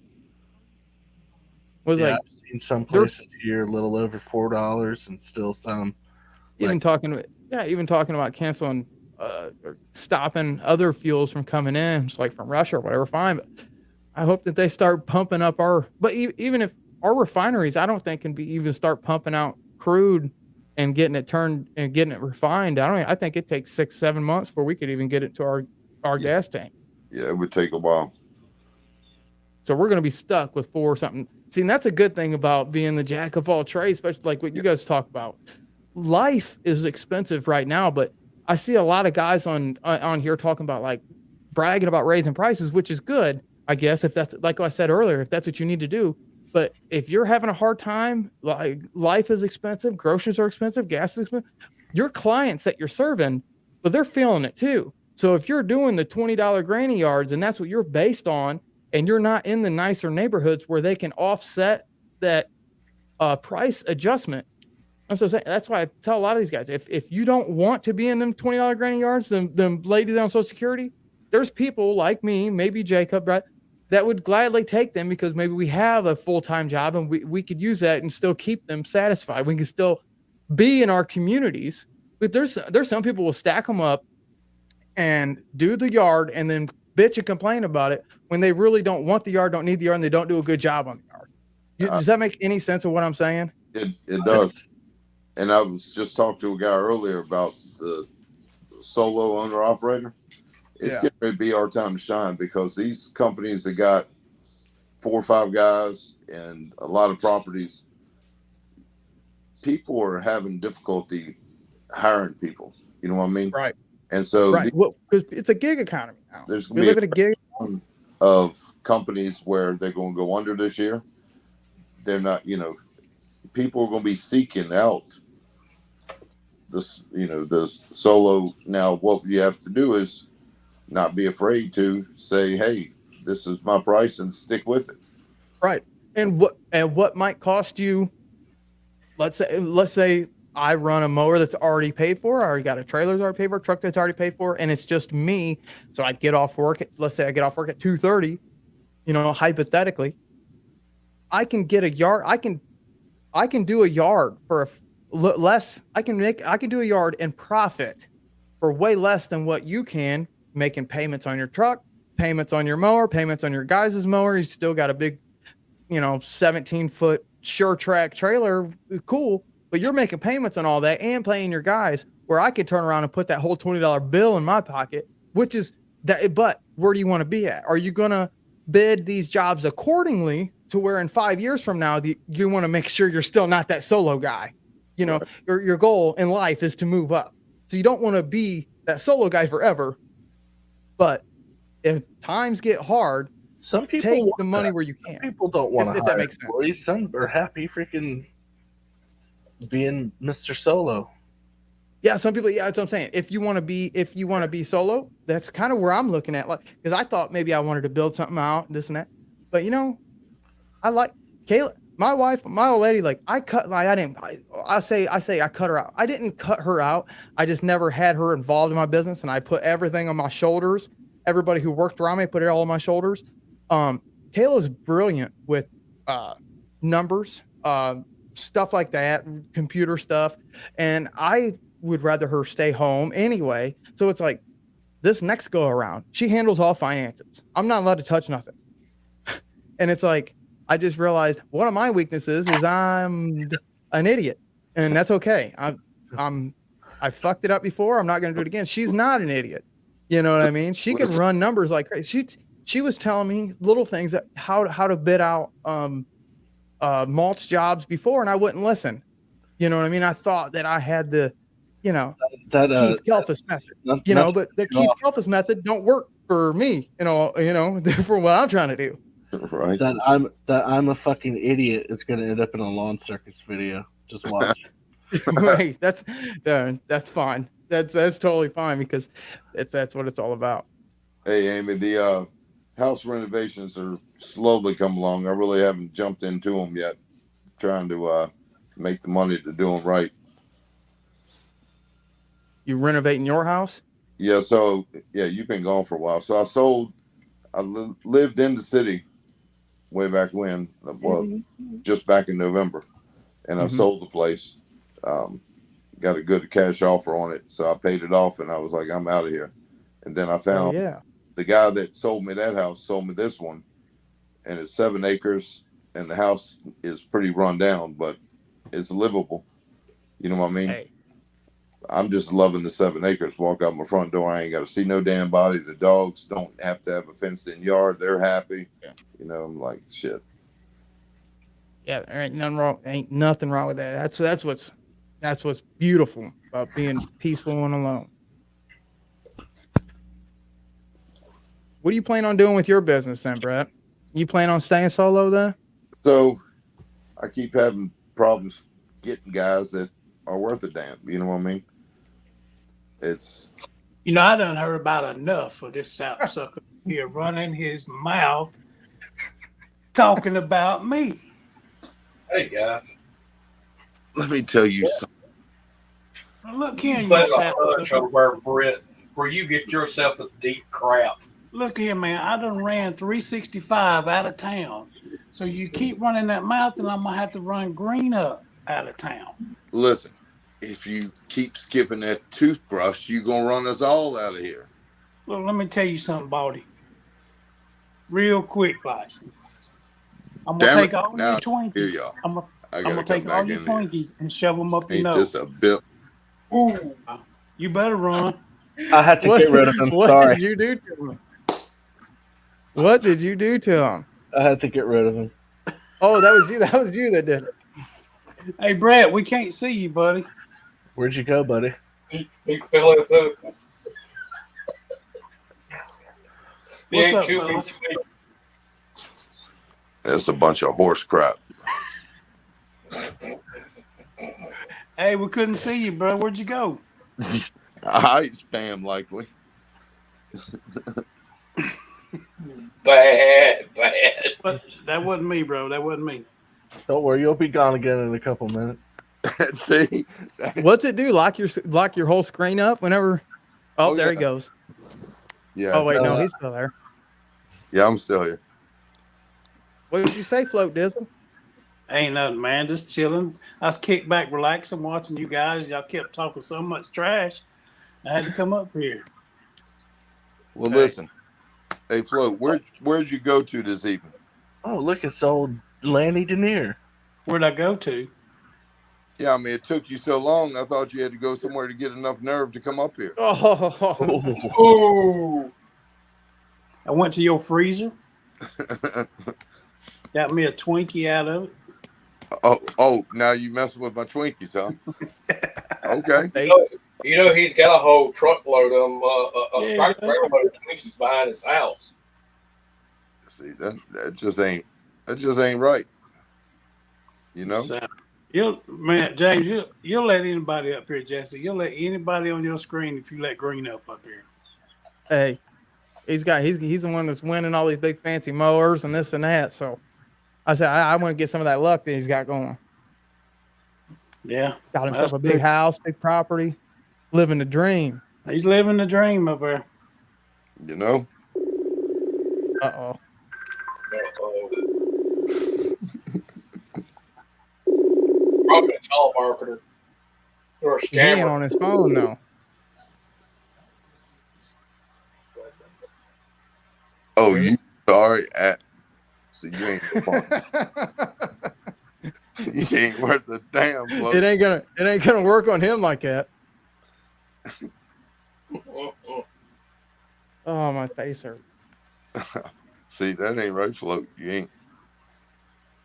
I've seen some places here a little over $4 and still some. Even talking about canceling or stopping other fuels from coming in, just like from Russia or whatever, fine. But I hope that they start pumping up even if our refineries, I don't think can even start pumping out crude and getting it turned and getting it refined. I think it takes 6-7 months before we could even get it to our gas tank. Yeah, it would take a while. So we're going to be stuck with $4 something. See, and that's a good thing about being the jack of all trades, especially like what you guys talk about. Life is expensive right now, but I see a lot of guys on here talking about like bragging about raising prices, which is good, I guess, if that's like I said earlier, if that's what you need to do. But if you're having a hard time, like life is expensive, groceries are expensive, gas is expensive, your clients that you're serving, but they're feeling it too. So if you're doing the $20 granny yards and that's what you're based on, and you're not in the nicer neighborhoods where they can offset that price adjustment. I'm so saying that's why I tell a lot of these guys, if you don't want to be in them $20 granny yards, them ladies on Social Security, there's people like me, maybe Jacob, right, that would gladly take them because maybe we have a full-time job and we could use that and still keep them satisfied. We can still be in our communities. But there's some people will stack them up and do the yard and then bitch and complain about it when they really don't want the yard, don't need the yard, and they don't do a good job on the yard. Does that make any sense of what I'm saying? It does. And I was just talking to a guy earlier about the solo owner operator. It's getting ready to be our time to shine because these companies that got 4 or 5 guys and a lot of properties, people are having difficulty hiring people. You know what I mean? Right. And so because it's a gig economy now. There's We going live to in be a gig of companies where they're going to go under this year. They're not, people are going to be seeking out this, the solo. Now, what you have to do is not be afraid to say, hey, this is my price and stick with it. Right. And what might cost you, let's say I run a mower that's already paid for, I already got a trailer that's already paid for, a truck that's already paid for, and it's just me. So I get off work let's say I get off work at 2:30, hypothetically. I can get a yard, I can do a yard for less, I can do a yard and profit for way less than what you can making payments on your truck, payments on your mower, payments on your guys' mower. You still got a big, 17-foot sure track trailer. Cool. But you're making payments on all that and paying your guys, where I could turn around and put that whole $20 bill in my pocket, which is that. But where do you want to be at? Are you going to bid these jobs accordingly to where in 5 years from now, you want to make sure you're still not that solo guy? Your goal in life is to move up. So you don't want to be that solo guy forever. But if times get hard, some people take the money where you can. Some people don't want to if that makes sense. Employees. Some are happy freaking being Mr. Solo. Yeah, some people. Yeah, that's what I'm saying. If you want to be solo, that's kind of where I'm looking at. Like, because I thought maybe I wanted to build something out, this and that. But I like Kayla, my wife, my old lady. Like I cut her out. I didn't cut her out. I just never had her involved in my business, and I put everything on my shoulders. Everybody who worked around me, put it all on my shoulders. Kayla's brilliant with numbers, stuff like that, computer stuff, and I would rather her stay home anyway. So it's like this next go around, she handles all finances. I'm not allowed to touch nothing. And it's like, I just realized one of my weaknesses is I'm an idiot, and that's okay. I fucked it up before. I'm not going to do it again. She's not an idiot. You know what I mean? She can run numbers like crazy. She was telling me little things that how to bid out mulch jobs before, and I wouldn't listen. You know what I mean? I thought that I had the, Keith Kelfus method. But the Keith Kelfus method don't work for me. For what I'm trying to do. Right. That I'm a fucking idiot is going to end up in a lawn circus video. Just watch. Right. That's fine. That's totally fine because that's what it's all about. Hey, Amy, the house renovations are slowly coming along. I really haven't jumped into them yet, trying to make the money to do them right. You renovating your house? Yeah. So you've been gone for a while. So I lived in the city way back when, just back in November, and I sold the place. Got a good cash offer on it, so I paid it off, and I was like, I'm out of here. And then I found the guy that sold me that house sold me this one, and it's 7 acres, and the house is pretty run down, but it's livable. You know what I mean? Hey. I'm just loving the 7 acres. Walk out my front door, I ain't got to see no damn body. The dogs don't have to have a fenced-in yard. They're happy. Yeah. I'm like, shit. Yeah, there ain't nothing wrong. Ain't nothing wrong with that. That's what's beautiful about being peaceful and alone. What do you plan on doing with your business then, Brett? You plan on staying solo then? So I keep having problems getting guys that are worth a damn. You know what I mean? It's I done heard about enough of this sap sucker here running his mouth talking about me. Hey, guys. Let me tell you something. Well, look here, you Let a sap. punch over Brett where you get yourself a deep crap. Look here, man. I done ran 365 out of town. So you keep running that mouth, and I'm gonna have to run green up out of town. Listen, if you keep skipping that toothbrush, you gonna run us all out of here. Look, let me tell you something, Baldy. Real quick, like. I'm gonna Damn take it. all Now, your Twinkies. here y'all. I'm I gonna gotta come take all back your in here. Twinkies and shove them up your Ain't nose. this a bill? Ooh, you better run. I had to get rid of him. What Sorry. did you do to him? What did you do to him? I had to get rid of him. Oh, that was you. That was you that did it. Hey, Brett, we can't see you, buddy. Where'd you go, buddy? He fell in the He What's ain't up, too fellas? big. That's a bunch of horse crap. Hey, we couldn't see you, bro. Where'd you go? I spam likely. Bad. But that wasn't me, bro. That wasn't me. Don't worry, you'll be gone again in a couple minutes. See? What's it do? Lock your whole screen up whenever. Oh, Oh, there he yeah. goes. Yeah. Oh wait, no, No. he's still there. Yeah, I'm still here. What did you say, Float Dizzle? Ain't nothing, man. Just chilling. I was kicked back, relaxing, watching you guys. Y'all kept talking so much trash. I had to come up here. Well, Hey. listen. Hey, Flo, where'd you go to this evening? Oh, look, it's old Lanny Denier. Where'd I go to? Yeah, I mean, it took you so long. I thought you had to go somewhere to get enough nerve to come up here. Oh, Ooh. I went to your freezer. Got me a Twinkie out of it. Oh, now you messing with my Twinkies, huh? Okay. hey, You know he's got a whole truckload of them, Yeah, tractor that's- trailer load of Twinkies behind his house. See, that just ain't right. You know? So, man, James, you'll let anybody up here, Jesse. You'll let anybody on your screen if you let Green up here. hey, he's the one that's winning all these big fancy mowers and this and that. So I said I want to get some of that luck that he's got going. Yeah, Got himself that's a big good. house, big property, living the dream. He's living the dream up there. You know? Uh-oh. Probably a tall marketer or a He ain't scammer. on his phone though. Oh, you sorry at see you ain't no fun. You ain't worth a damn, Flo. It ain't gonna work on him like that. Oh, my face hurt. See, that ain't right, Flo. You ain't.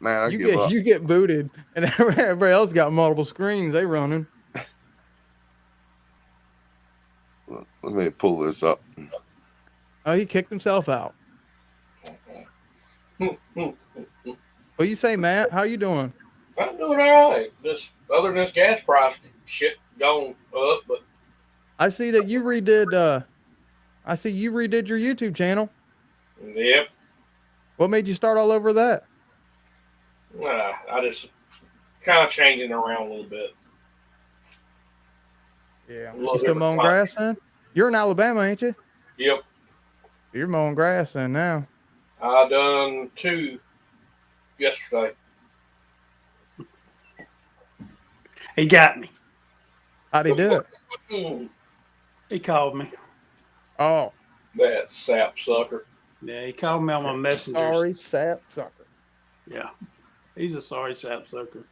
Man, I give up. You get booted, and everybody else got multiple screens they running. Let me pull this up. Oh, he kicked himself out. What you say, Matt? How you doing? I'm doing all right. Just other than this gas price shit going up, but I see that you redid. I see you redid your YouTube channel. yep. What made you start all over that? I just kind of changing around a little bit. Yeah. A little You still different mowing content. grass then? You're in Alabama, ain't you? Yep. You're mowing grass then now. I done 2 yesterday. He got me. How'd he do it? He called me. Oh, That sap sucker. Yeah, he called me on my messenger. sorry, sap sucker. Yeah, he's a sorry sap sucker.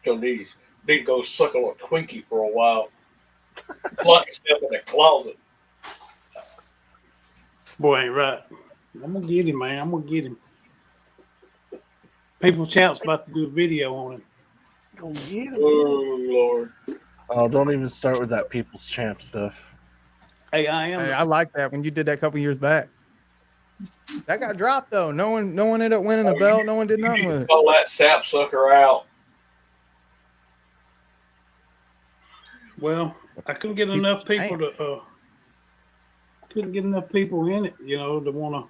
So need to go suck on a Twinkie for a while. Lock yourself in the closet. Boy, ain't right. I'm gonna get him, man. I'm gonna get him. People Champ's about to do a video on him. Oh Lord. Oh, don't even start with that People's Champ stuff. Hey, I am. Hey, I like that when you did that a couple years back. That got dropped though. No one ended up winning a belt. No one did You nothing need with to it. call that sap sucker out. Well, I couldn't get enough people to. Couldn't get enough people in it, to wanna.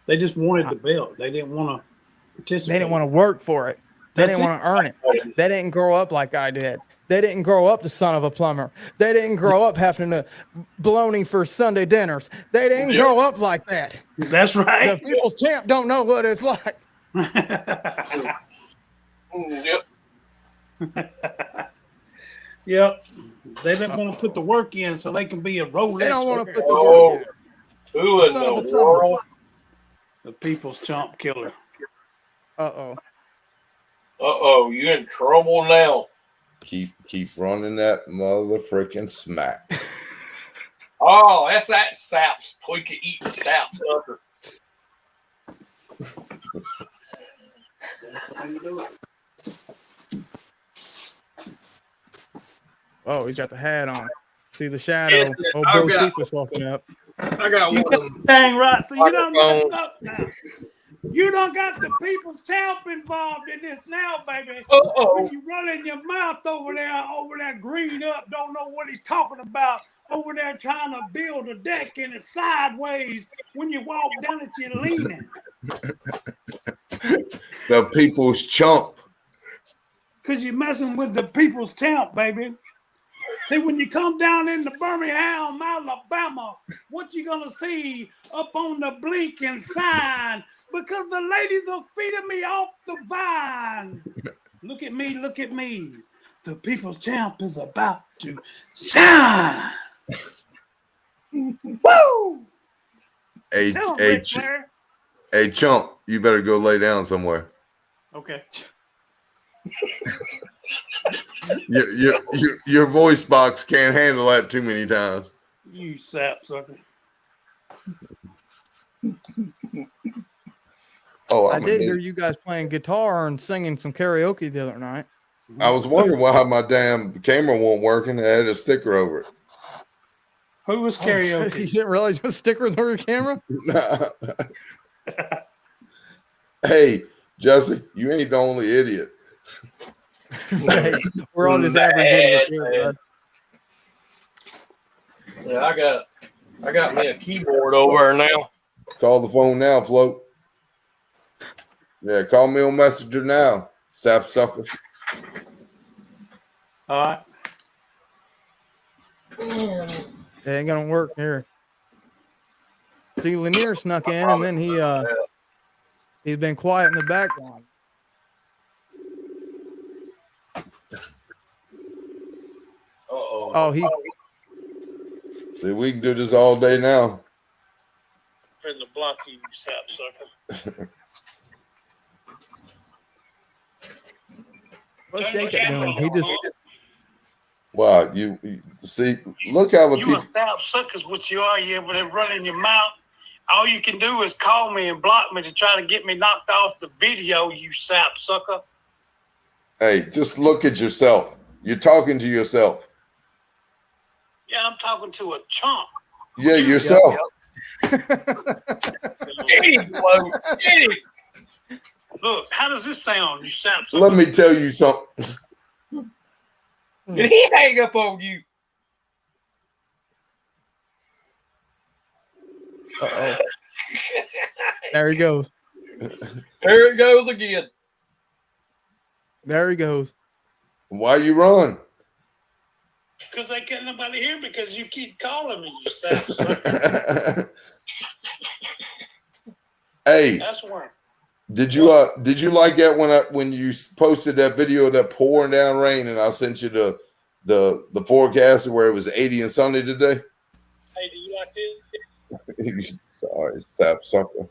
They just wanted the belt. They didn't want to They didn't want to work for it. They That's didn't want to earn it. They didn't grow up like I did. They didn't grow up the son of a plumber. They didn't grow up having to bologna for Sunday dinners. They didn't grow up like that. That's The right. people's champ don't know what it's like. Yep. Yep. They didn't want to put the work in so they can be a Rolex. They don't want to worker. put the work in. Who in Son of a the son. world? The people's chump killer. Uh-oh. Uh-oh, you in trouble now. Keep running that mother freaking smack. Oh, that's that saps. Twinkie eating sap sucker. Oh, he's got the hat on. See the shadow. Yes, Oh, I Bo got- Cephas walking up. I got one of them. Dang right. So you done Microphone. messed up now. You done got the people's champ involved in this now, baby. Uh-oh. When you running your mouth over there green up, don't know what he's talking about, over there trying to build a deck and it's sideways. When you walk down it, you're leaning. The people's chump. Because you're messing with the people's champ, baby. See, when you come down into Birmingham, Alabama, what you gonna see up on the blinking sign? Because the ladies are feeding me off the vine. Look at me, look at me. The people's champ is about to shine. Woo! Hey, Tell him, hey, Ric Flair. hey, chump, you better go lay down somewhere. Okay. Your voice box can't handle that too many times. You sap sucker. Oh, I did hear you guys playing guitar and singing some karaoke the other night. I was wondering why my damn camera wasn't working. I had a sticker over it. Who was Oh, you karaoke? didn't realize you put stickers on your camera? Hey, Jesse, you ain't the only idiot. Hey, we're all just average idiots here, Man. bud. Yeah, I got me a keyboard over there now. Call the phone now, Float. Yeah, call me on Messenger now, sapsucker. All right. It ain't gonna work here. See, Lanier snuck in, and then he's been quiet in the background. Uh-oh. Oh, he See, we can do this all day now. Trying to block you, sap sucker. what's Jacob doing? He just Wow, you see, look how the You people. a sap suckers, what you are. You able to run in your mouth. All you can do is call me and block me to try to get me knocked off the video, you sap sucker. Hey, just look at yourself. You're talking to yourself. Yeah, I'm talking to a chump. Yeah, yourself. Get him, Flo. Get him. Look, how does this sound, you sap sucker? Let me tell you something. Did he hang up on you? uh-oh. There he goes. There it goes again. There he goes. Why you run? Because I can't nobody hear me because you keep calling me, you sap sucker. Hey, That's why. did you like that when you posted that video of that pouring down rain and I sent you the forecast where it was 80 and sunny today? Hey, do you like this? Sorry, sap sucker.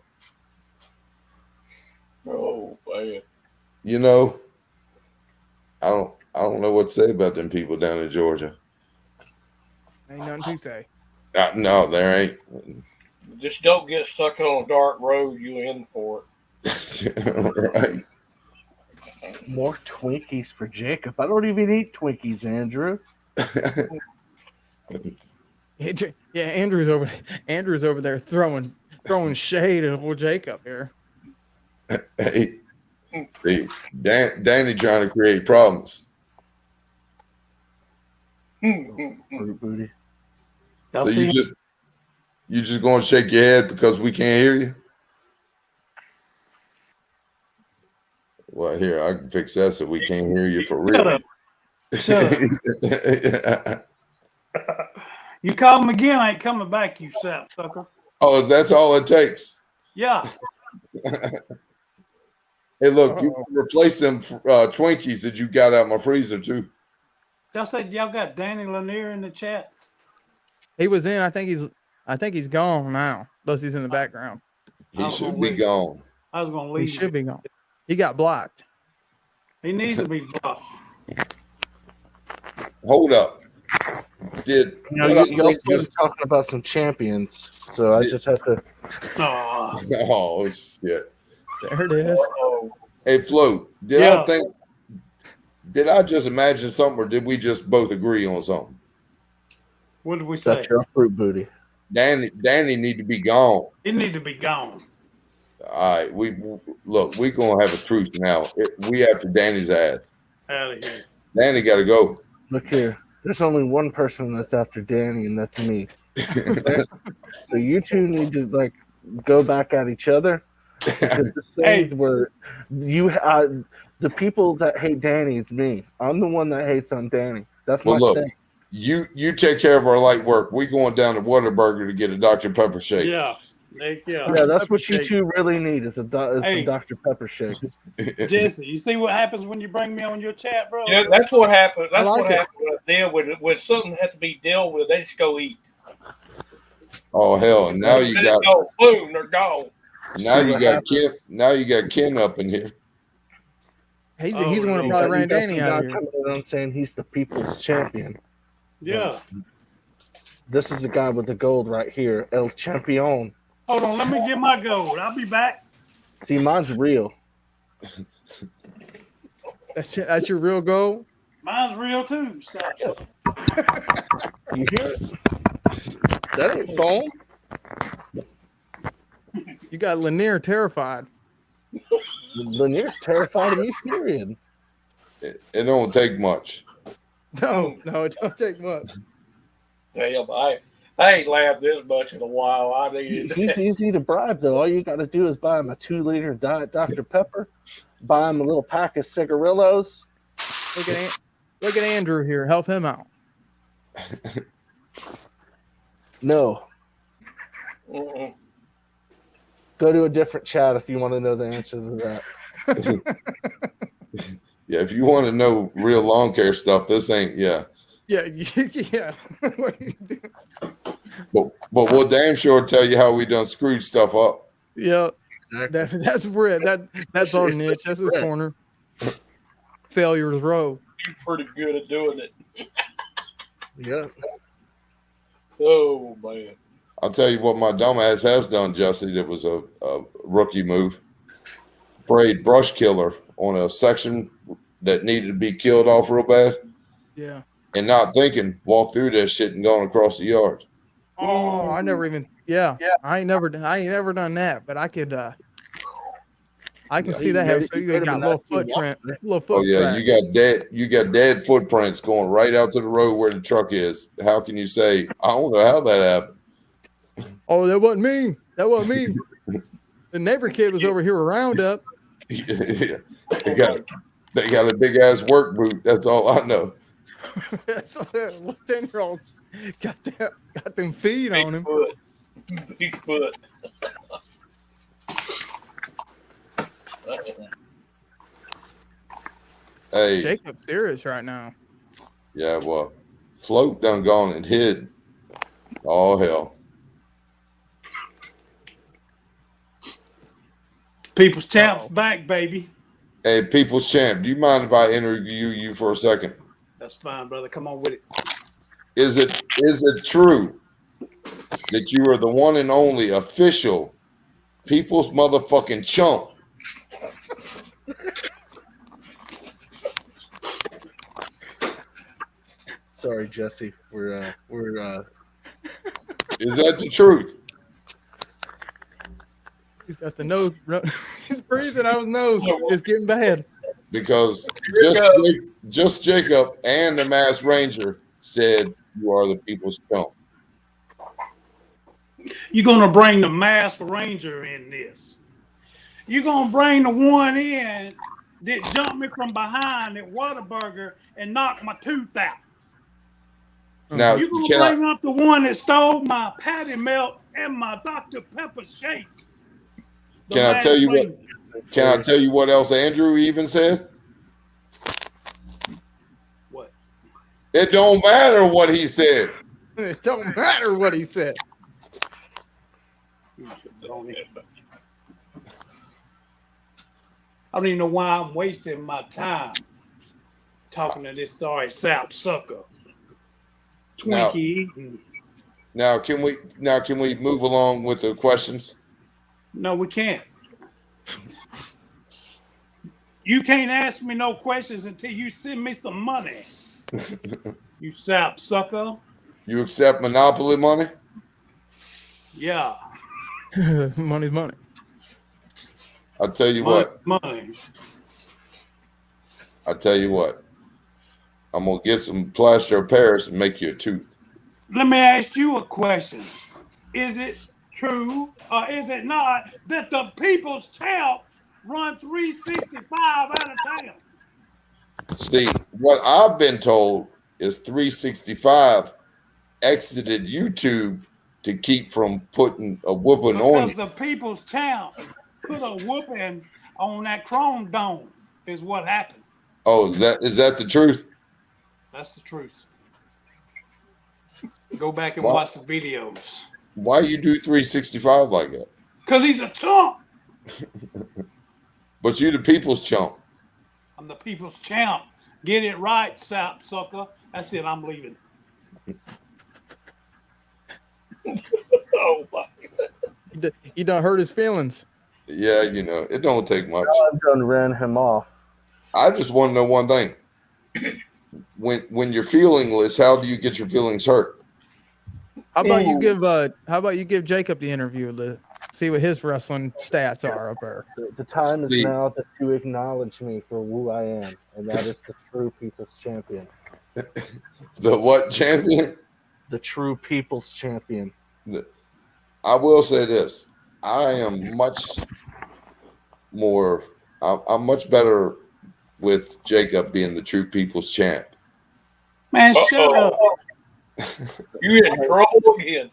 Oh, man. You know, I don't know what to say about them people down in Georgia. Ain't nothing to say. No, there ain't. Just don't get stuck on a dark road. You in for it. Right. More Twinkies for Jacob. I don't even eat Twinkies, Andrew. Yeah, Andrew's over there throwing shade at old Jacob here. Hey, see, Danny trying to create problems. Fruit booty. Y'all So see you just gonna shake your head because we can't hear you? Well, here, I can fix that so we can't hear you for Shut real. up. Shut up. You call him again, I ain't coming back, you sap sucker. Oh, that's all it takes. Yeah. Hey, look, you can replace them Twinkies that you got out my freezer too. Y'all said y'all got Danny Lanier in the chat. He was in. I think he's gone now. Unless he's in the background. He should be gone. I was gonna He leave. should be gone. He got blocked. He needs to be blocked. Hold up. Did y'all just talking about some champions, so I just have to. Oh, oh shit! There it is. Hey, Float. Did I just imagine something, or did we just both agree on something? what did we say? That's your fruit booty. Danny need to be gone. He need to be gone. All right, we're gonna have a truce now. We after Danny's ass. Out of here. Danny got to go. Look here. There's only one person that's after Danny, and that's me. Okay? So you two need to like go back at each other. Because the things where the people that hate Danny is me. I'm the one that hates on Danny. That's my thing. You take care of our light work. We going down to Whataburger to get a Dr. Pepper shake. Yeah. Yeah, that's what you two really need is some Dr. Pepper shake. Jesse, you see what happens when you bring me on your chat, bro? Yeah, that's what happens. That's like what happens right there when something has to be dealt with. They just go eat. Oh hell! Now you got boom, they're gone. Now you got Ken. Now you got Ken up in here. He's the one who probably ran Danny out of here. I'm saying he's the people's champion. Yeah. This is the guy with the gold right here, El Champion. Hold on, let me get my gold. I'll be back. See, mine's real. That's your real goal? Mine's real too. So. You hear it? That ain't foam. You got Lanier terrified. Lanier's terrified of me, period. It don't take much. No, it don't take much. Damn, I ain't laughed this much in a while. I needed. He's easy to bribe, though. All you got to do is buy him a 2-liter Diet Dr. Pepper, buy him a little pack of cigarillos. Look at Andrew here. Help him out. No. Mm-mm. Go to a different chat if you want to know the answer to that. Yeah, if you want to know real lawn care stuff, this ain't. Yeah. Yeah. What are you doing? But we'll damn sure tell you how we done screwed stuff up. Yeah. Exactly. That's where that's our niche. That's his corner. Failures row. You're pretty good at doing it. Yeah. Oh man. I'll tell you what my dumbass has done, Jesse. That was a rookie move. Sprayed brush killer on a section that needed to be killed off real bad. Yeah. And not thinking, walked through that shit and gone across the yard. Oh, I never even. Yeah. I ain't never done that, but I could. I can see that happen. So you got little footprint. Oh yeah, you got dead footprints going right out to the road where the truck is. How can you say I don't know how that happened? Oh, that wasn't me. That wasn't me. The neighbor kid was over here with Roundup. Yeah. They got a big ass work boot. That's all I know. That's 10-year-old got them feet on him. Big foot. Hey, Jacob's serious right now. yeah, well, Float done gone and hid. Oh hell. People's Champ's back, baby. Hey, People's Champ, do you mind if I interview you for a second? That's fine, brother. Come on with it. Is it true that you are the one and only official People's motherfucking chump? Sorry, Jesse. We're Is that the truth? He's got the nose. He's breathing out his nose. It's getting bad. Because just Jacob and the Masked Ranger said you are the People's chump. You're gonna bring the Masked Ranger in this. You're gonna bring the one in that jumped me from behind at Whataburger and knocked my tooth out. Now, You gonna can I, bring up the one that stole my patty melt and my Dr. Pepper shake? The can I last tell you flavor. what? Can I tell you what else Andrew even said? What? It don't matter what he said. It don't matter what he said. I don't even know why I'm wasting my time talking to this sorry sap sucker. Twinkie eating. Now can we move along with the questions? No, we can't. You can't ask me no questions until you send me some money. You sap sucker. You accept Monopoly money? Yeah. Money's money. I'll tell you what. Money. I'll tell you what. I'm gonna get some plaster of Paris and make you a tooth. Let me ask you a question. Is it true or is it not that the People's Champ run 365 out of town? See, what I've been told is 365 exited YouTube to keep from putting a whooping on Because you. the People's Champ put a whooping on that Chrome Dome is what happened. Oh, is that the truth? That's the truth. Go back and Wow. watch the videos. Why you do 365 like that? Because he's a chump. But you the people's chump. I'm the People's Champ. Get it right, sap sucker. That's it. I'm leaving. Oh my God. You done hurt his feelings. Yeah, you know, it don't take much. I've done ran him off. I just want to know one thing. When you're feelingless, how do you get your feelings hurt? How about you give Jacob the interview to see what his wrestling stats are up there? The time is See. now to acknowledge me for who I am, and that is the true people's champion. The what champion? The true people's champion. I will say this. I am much more, I'm much better with Jacob being the true people's champ. Man, shut up. You in trouble again.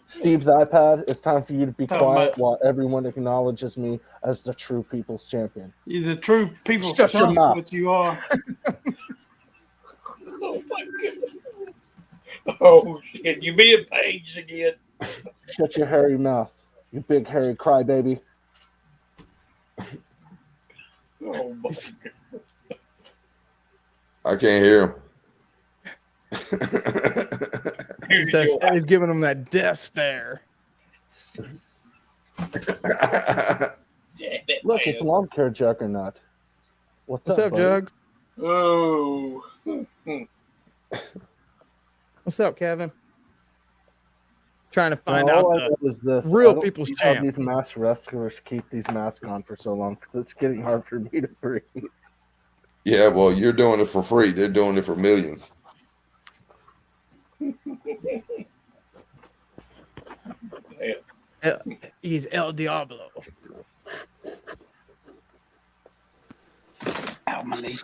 Steve's iPad, it's time for you to be Talking quiet about- while everyone acknowledges me as the true people's champion. You're the true People's Shut your Champ, mouth. what you are. Oh my God. Oh shit! You being paged again? Shut your hairy mouth, you big hairy crybaby. Oh my God. I can't hear him. He's giving him that death stare. Damn it, Look, man. it's lawn care juggernaut. What's What's up, buddy? Jugs? Oh. What's up, Kevin? Trying to find Now, all out I know is this. real I don't people's see how champ. these mask wrestlers keep these masks on for so long because it's getting hard for me to breathe. Yeah, well, you're doing it for free. They're doing it for millions. He's El Diablo. Ow, my knee.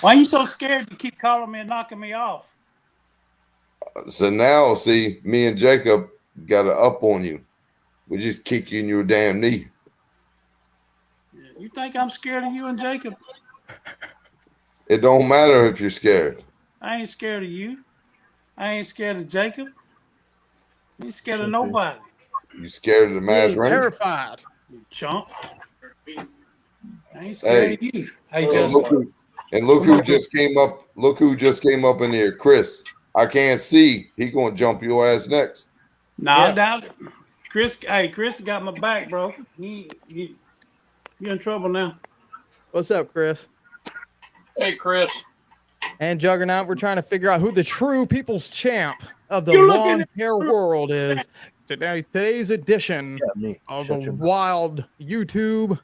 Why are you so scared to keep calling me and knocking me off? So now, see, me and Jacob got an up on you. We just kick you in your damn knee. You think I'm scared of you and Jacob? It don't matter if you're scared. I ain't scared of you. I ain't scared of Jacob. I ain't scared of Should be. nobody. You scared of the mass ranger? Terrified. You chump. I ain't scared of you. Hey, And Justin. look who just came up. Look who just came up in here, Chris. I can't see. He gonna jump your ass next. Nah, I Yeah. doubt it. Chris got my back, bro. You in trouble now. What's up, Chris? Hey, Chris. And Juggernaut, we're trying to figure out who the true people's champ of the You're looking lawn at- care world is. Today's edition Yeah, me. of Shut the your mouth. wild YouTube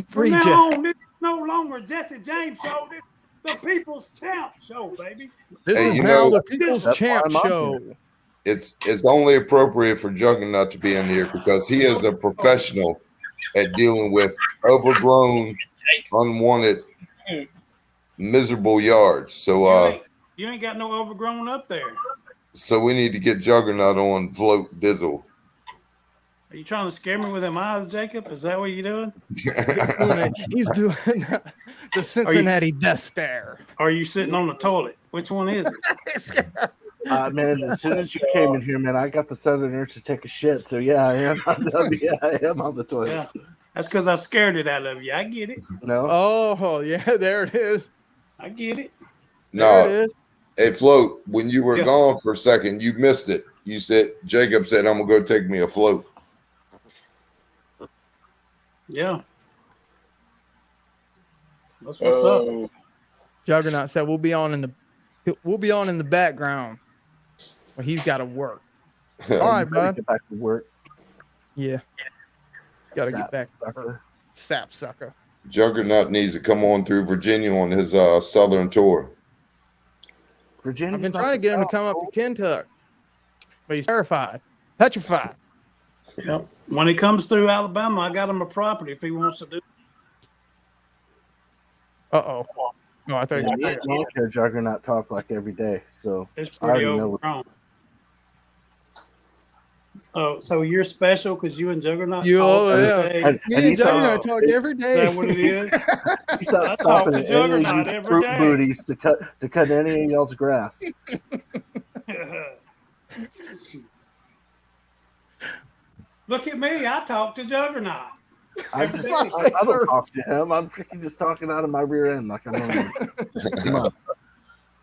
From region. now on, this is no longer Jesse James show. This is the People's Champ show, baby. This Hey, is you now know- the people's That's why champ I'm on show. It's only appropriate for Juggernaut to be in here because he is a professional at dealing with overgrown unwanted, miserable yards. So you ain't got no overgrown up there. so we need to get Juggernaut on Float Dizzle. Are you trying to scare me with them eyes, Jacob? Is that what you're doing? He's doing the Cincinnati death stare. Or are you sitting on the toilet? Which one is it? Man, as soon as you came in here, man, I got the southern urge to take a shit. So yeah, I am. I am on the toilet. Yeah. That's because I scared it out of you. I get it. No. Oh yeah, there it is. I get it. There it No, is. hey Float, when you were gone for a second, you missed it. You said Jacob said, "I'm gonna go take me a float." Yeah. That's what's up. Juggernaut said we'll be on in the background. Well, he's got to work. All right, bud. Get back to work. Yeah. Got to get Sap back to sucker. work. Sap sucker. Juggernaut needs to come on through Virginia on his southern tour. Virginia. I've been trying to get him to come up to Kentucky, but he's terrified, petrified. Yep. When he comes through Alabama, I got him a property if he wants to do. Uh-oh. No, I thought Yeah, you don't hear Juggernaut talk like every day, so It's I pretty already know. overgrown. Oh, so you're special because you and Juggernaut You talk all, every yeah. day? And Me he and Juggernaut starts, talk every Is day. that what it is? he starts I talk stopping to at any Juggernaut of you every fruit day. booties to cut any of y'all's grass. Look at me. I talk to Juggernaut. I don't talk to him. I'm freaking just talking out of my rear end like I'm on. Come on.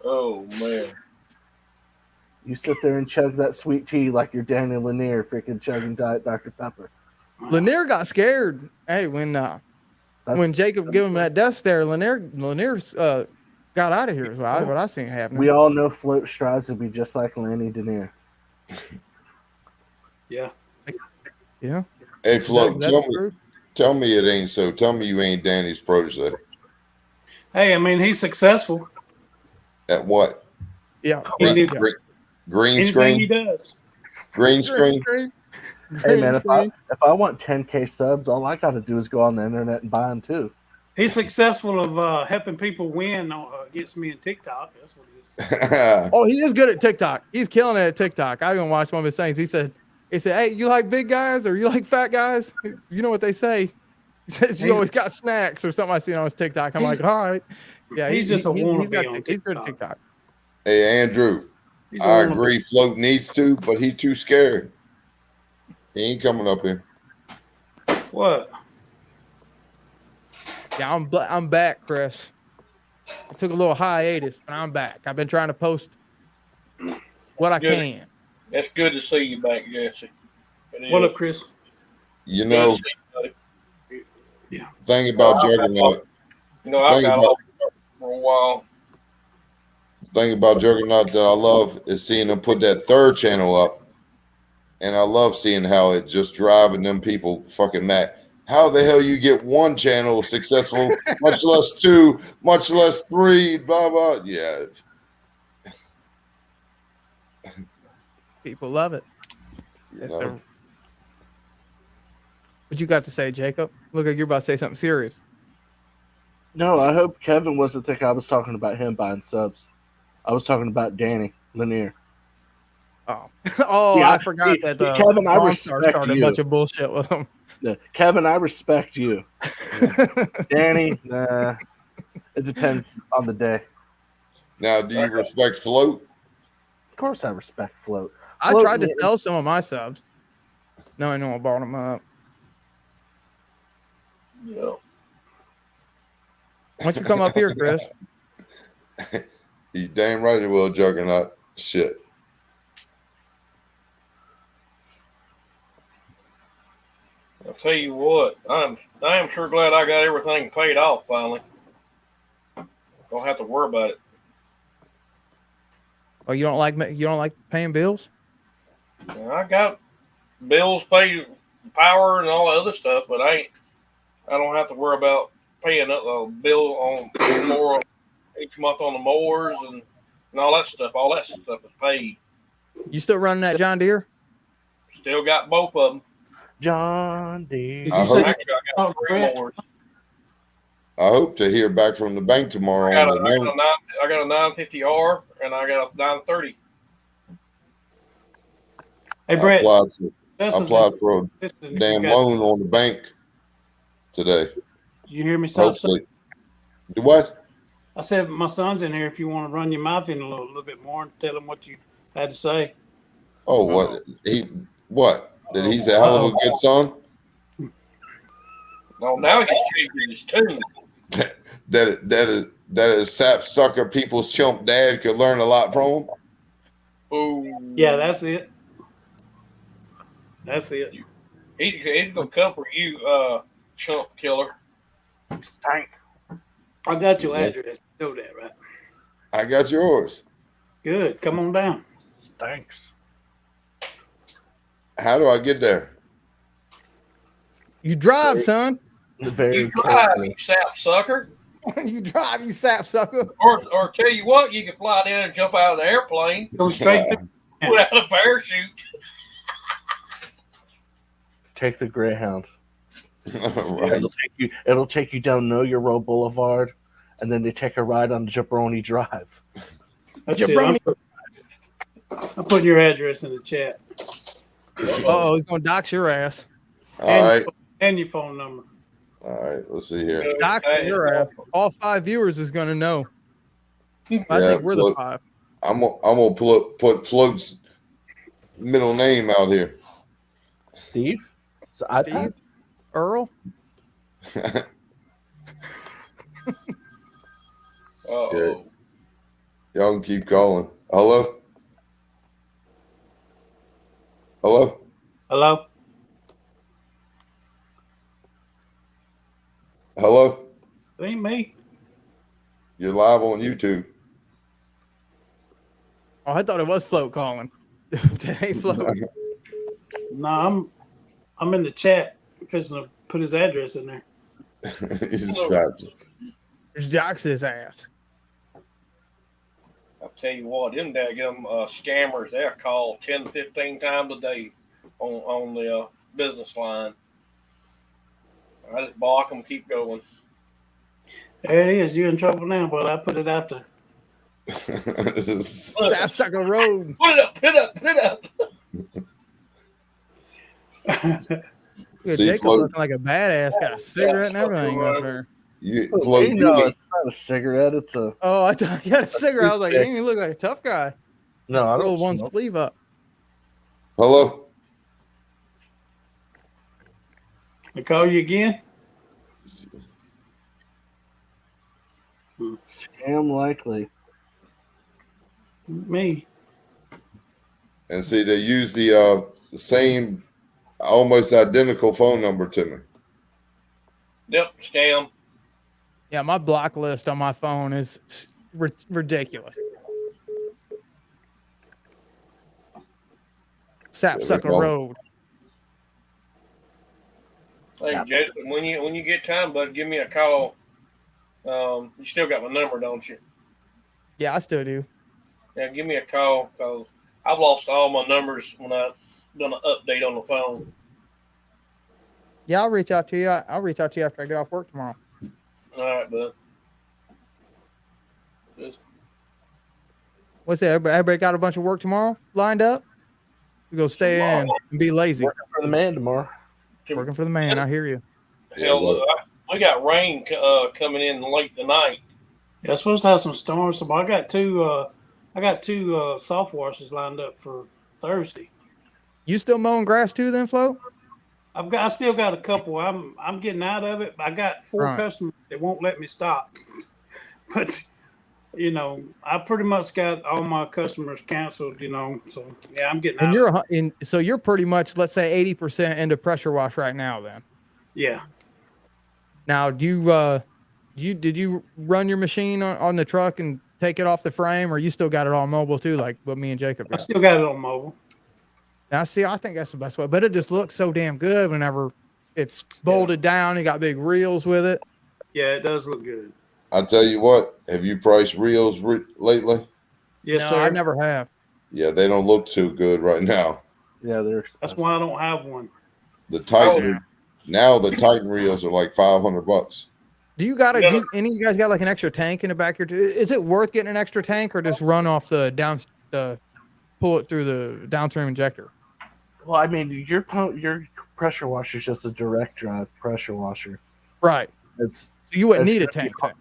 Oh man. You sit there and chug that sweet tea like you're Daniel Lanier freaking chugging Diet Dr. Pepper. Lanier got scared. Hey, when Jacob gave him that death stare, Lanier got out of here. Is what I seen happening. We all know Float strives to be just like Lanny Denier. Yeah. Yeah. Hey Float, Is that the truth? tell me it ain't so. Tell me you ain't Danny's protege. Hey, I mean, he's successful. At what? Yeah. Green Anything screen? he does. Green screen? Hey man, if I want 10K subs, all I got to do is go on the internet and buy them too. He's successful of helping people win against me in TikTok. That's what he is. Oh, he is good at TikTok. He's killing it at TikTok. I even watched one of his things. He said, "Hey, you like big guys or you like fat guys? You know what they say." He says, "You always got snacks or something." I seen on his TikTok. I'm like, all right. Yeah, he's just a wannabe on he's good at TikTok. TikTok. Hey Andrew, He's a I wannabe. agree Float needs to, but he's too scared. He ain't coming up here. What? Yeah, I'm back, Chris. I took a little hiatus, but I'm back. I've been trying to post what I Good. can. That's good to see you back, Jesse. What up, Chris? You Good know, to see you, buddy. Yeah. thing about Juggernaut, You know, I've Think got about- off for a while. thing about Juggernaut that I love is seeing them put that third channel up. And I love seeing how it just driving them people fucking mad. How the hell you get one channel successful, much less two, much less three, blah, blah. Yeah. People love it. Yes, No. sir. What you got to say, Jacob? Look like you're about to say something serious. No, I hope Kevin wasn't thinking I was talking about him buying subs. I was talking about Danny Lanier. Oh, oh, Yeah, I forgot that. Kevin, I Monster respect started you. a bunch of bullshit with him. Yeah, Kevin, I respect you. Danny, nah, it depends on the day. Now, do you respect Float? Of course, I respect Float. I Float tried to me- sell some of my subs. No, I know I bought them up. Yeah. Why don't you come up here, Chris? You damn right it will, Juggernaut. Shit. I'll tell you what, I am sure glad I got everything paid off finally. Don't have to worry about it. Oh, you don't like paying bills? And I got bills paid, power and all that other stuff, but I don't have to worry about paying a bill on more each month on the mowers and all that stuff. All that stuff is paid. You still running that John Deere? Still got both of them. John Deere. Did I you say heard- Actually, I got Oh, three crap. mowers. I hope to hear back from the bank tomorrow I on got the loan. I got a 950R and I got a 930. Hey, I Brett, applied for a this is- damn you got- loan on the bank today. you hear me, son? Hopefully. Do what? I said my son's in here. If you want to run your mouth in a little bit more and tell him what you had to say. Oh, what? That he's a hell of a good son? No, now he's changing his tune. That is sap sucker people's chump dad could learn a lot from him. Ooh. Yeah, that's it. That's it. He's gonna come for you, chump killer. Stank. I got your address. You know that, right? I got yours. Good. Come on down. Stinks. How do I get there? You drive, son. Very You drive, you sap sucker. You drive, you sap sucker. Or tell you what, you can fly down and jump out of the airplane Go straight through. without a parachute. Take the Greyhound. Right. It'll take you down Know Your Road Boulevard, and then they take a ride on Jabroni Drive. That's Jabroni. it. I'm putting your address in the chat Oh, he's gonna dox your ass. All right. and your phone number. All right. Let's see here. Dox your ass. All 5 viewers is gonna know. I Yeah, think we're the Float. 5. I'm gonna put Float's middle name out here. Steve? Steve, Earl. Uh-oh. Y'all can keep calling. Hello? Hello? Hello. Hello? It ain't me. You're live on YouTube. Oh, I thought it was Float calling. Hey, Float. No, I'm in the chat. Fixing to put his address in there. He's savage. Dox his ass. I'll tell you what, them daggum scammers, they'll call 10, 15 times a day on the business line. I just block them, keep going. There it is. You're in trouble now, but I put it out there. This is Sap sucker road. Put it up, put it up, put it up. Yeah, See, Jacob Float, looking like a badass. Got a cigarette and everything up there. Float, No, it's not a cigarette. It's a Oh, I thought he had a cigarette. I was like, dang, you look like a tough guy. no. I Roll don't one smoke. sleeve up. hello? I call you again. Scam likely. Me. And see, they use the same, almost identical phone number to me. Yep, scam. Yeah, my block list on my phone is ridiculous. Sap sucker go. road. Hey, Jason, when you get time, bud, give me a call. You still got my number, don't you? Yeah, I still do. Yeah, give me a call because I've lost all my numbers when I've done an update on the phone. Yeah, I'll reach out to you. I'll reach out to you after I get off work tomorrow. All right, bud. Just What's that? Everybody got a bunch of work tomorrow lined up? We go stay in and be lazy. Working for the man tomorrow. Working for the man. I hear you. hell, Yeah, we got rain coming in late tonight. Yeah, I'm supposed to have some storms. So I got two soft washers lined up for Thursday. You still mowing grass too, then, Flo? I still got a couple. I'm getting out of it. I got 4 Right. customers that won't let me stop. But you know, I pretty much got all my customers canceled. You know, so yeah, I'm getting And out. so you're pretty much, let's say, 80% into pressure wash right now. Then Yeah, now, did you run your machine on the truck and take it off the frame, or you still got it all mobile too, like what me and Jacob I did? still got it on mobile. Now, see, I think that's the best way, but it just looks so damn good whenever it's bolted down. You got big reels with it. Yeah, it does look good. I tell you what, have you priced reels lately? Yes, No, sir. I never have. Yeah, they don't look too good right now. Yeah, they're That's expensive. why I don't have one. The Titan now the Titan reels are like $500. Do you got Yeah. do any of you guys got like an extra tank in the back here? Is it worth getting an extra tank or just run off the pull it through the downstream injector? Well, I mean, your pressure washer is just a direct drive pressure washer. Right. It's So you wouldn't it's need a gonna be- tank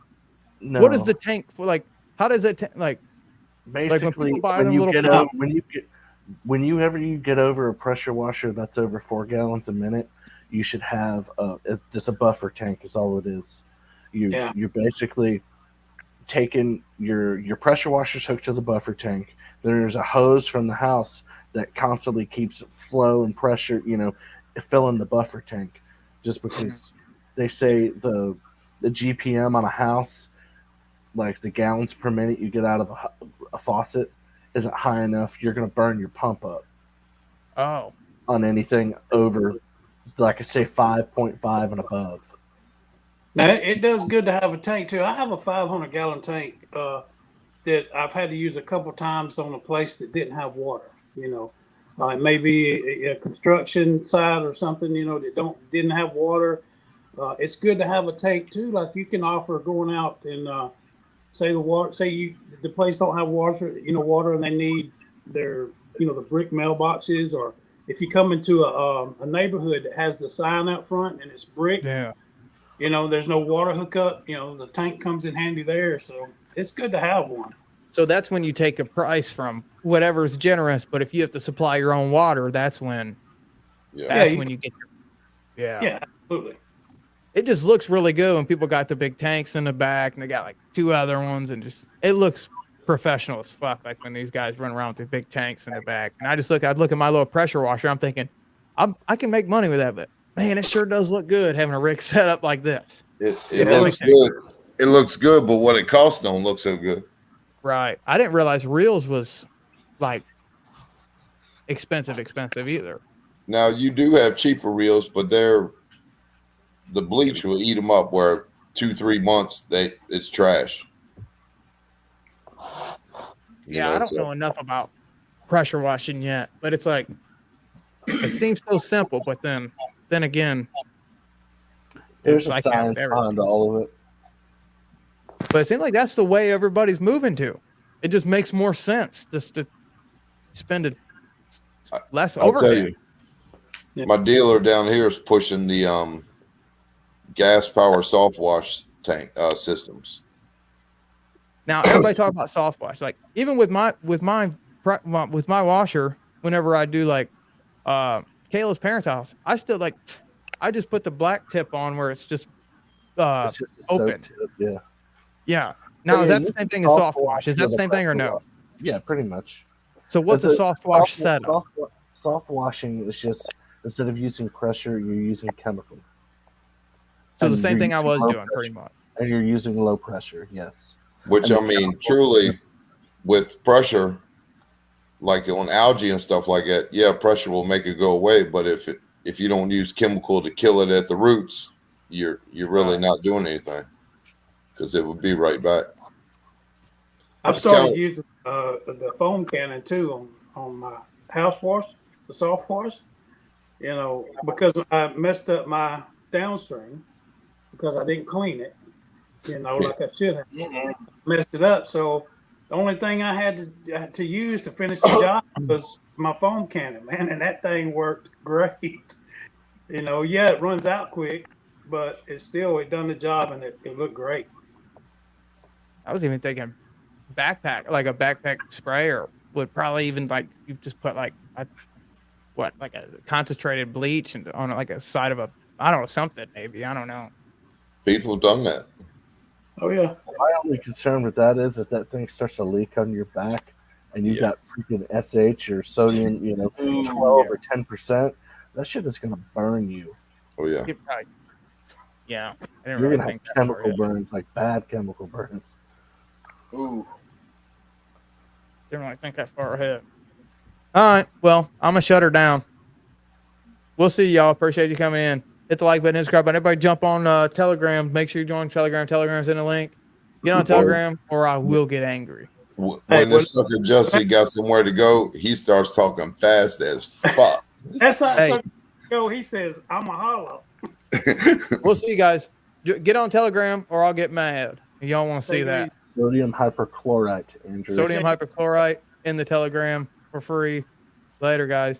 then. No. What is the tank for? Like, how does it like? Basically, people buy when them you little get pump- whenever you get over a pressure washer that's over 4 gallons a minute, you should have just a buffer tank. Is all it is. You're basically taking your pressure washer's hooked to the buffer tank. There's a hose from the house that constantly keeps flow and pressure, filling the buffer tank. Just because they say the GPM on a house, like the gallons per minute you get out of a faucet, isn't high enough. You're going to burn your pump up Oh, on anything over, like I say, 5.5 and above. Now it does good to have a tank too. I have a 500-gallon tank that I've had to use a couple times on a place that didn't have water. Maybe a construction site or something. That didn't have water. It's good to have a tank too. Like you can offer going out and say the place don't have water, and they need their the brick mailboxes, or if you come into a neighborhood that has the sign out front and it's brick. yeah. There's no water hookup. The tank comes in handy there, so it's good to have one. So that's when you take a price from whatever's generous. But if you have to supply your own water, that's when when you get. Yeah, absolutely. It just looks really good when people got the big tanks in the back and they got like 2 other ones, and just it looks professional as fuck. Like when these guys run around with the big tanks in the back, and I'd look at my little pressure washer. I'm thinking, I can make money with that, but man, it sure does look good having a rig set up like this. It looks good. It looks good, but what it costs don't look so good. Right. I didn't realize reels was like expensive either. Now you do have cheaper reels, but the bleach will eat them up. Where 2-3 months it's trash. I don't know enough about pressure washing yet, but it's like it seems so simple, but then again, There's a like science behind all of it. But it seems like that's the way everybody's moving to. It just makes more sense just to spend it less I'll tell overhead. you, my dealer down here is pushing the gas power soft wash tank systems. Now everybody talk about soft wash. Like even with my washer, whenever I do like Kayla's parents' house, I just put the black tip on where it's just It's just a open. soak tip, Yeah. Now is Yeah, that the same thing as soft wash? Is that the same thing or no? Yeah, pretty much. So what's a soft wash setup? Soft washing is just, instead of using pressure, you're using chemical. So the And same you're thing I using was low doing pretty pressure. much. And you're using low pressure, yes. Which I mean, truly, with pressure, like on algae and stuff like that, yeah, pressure will make it go away. But if you don't use chemical to kill it at the roots, you're really not doing anything, because it would be right back. I've started using the foam cannon too on my house wash, the soft wash. Because I messed up my downstream because I didn't clean it. Like I should have. Messed it up. So the only thing I had to use to finish the job was my foam cannon, man, and that thing worked great. It runs out quick, but it done the job, and it looked great. I was even thinking backpack, like a backpack sprayer would probably even like you just put like a concentrated bleach and on like a side of something maybe. I don't know. People have done that. Oh yeah. My only concern with that is if that thing starts to leak on your back and you got freaking SH or sodium, 12 or 10%, that shit is gonna burn you. Oh yeah. Yeah. You're gonna have chemical burns, like bad chemical burns. Ooh. Didn't really think that far ahead. All right. Well, I'm gonna shut her down. We'll see y'all. Appreciate you coming in. Hit the like button, subscribe button. Everybody jump on Telegram. Make sure you join Telegram. Telegram's in the link. Get on Telegram or I will get angry. When this sucker Jussie got somewhere to go, he starts talking fast as fuck. That's how he says, I'm a hollow. We'll see you guys. Get on Telegram or I'll get mad. Y'all want to see that. Sodium hyperchlorite, Andrew. Sodium hypochlorite in the Telegram for free. Later, guys.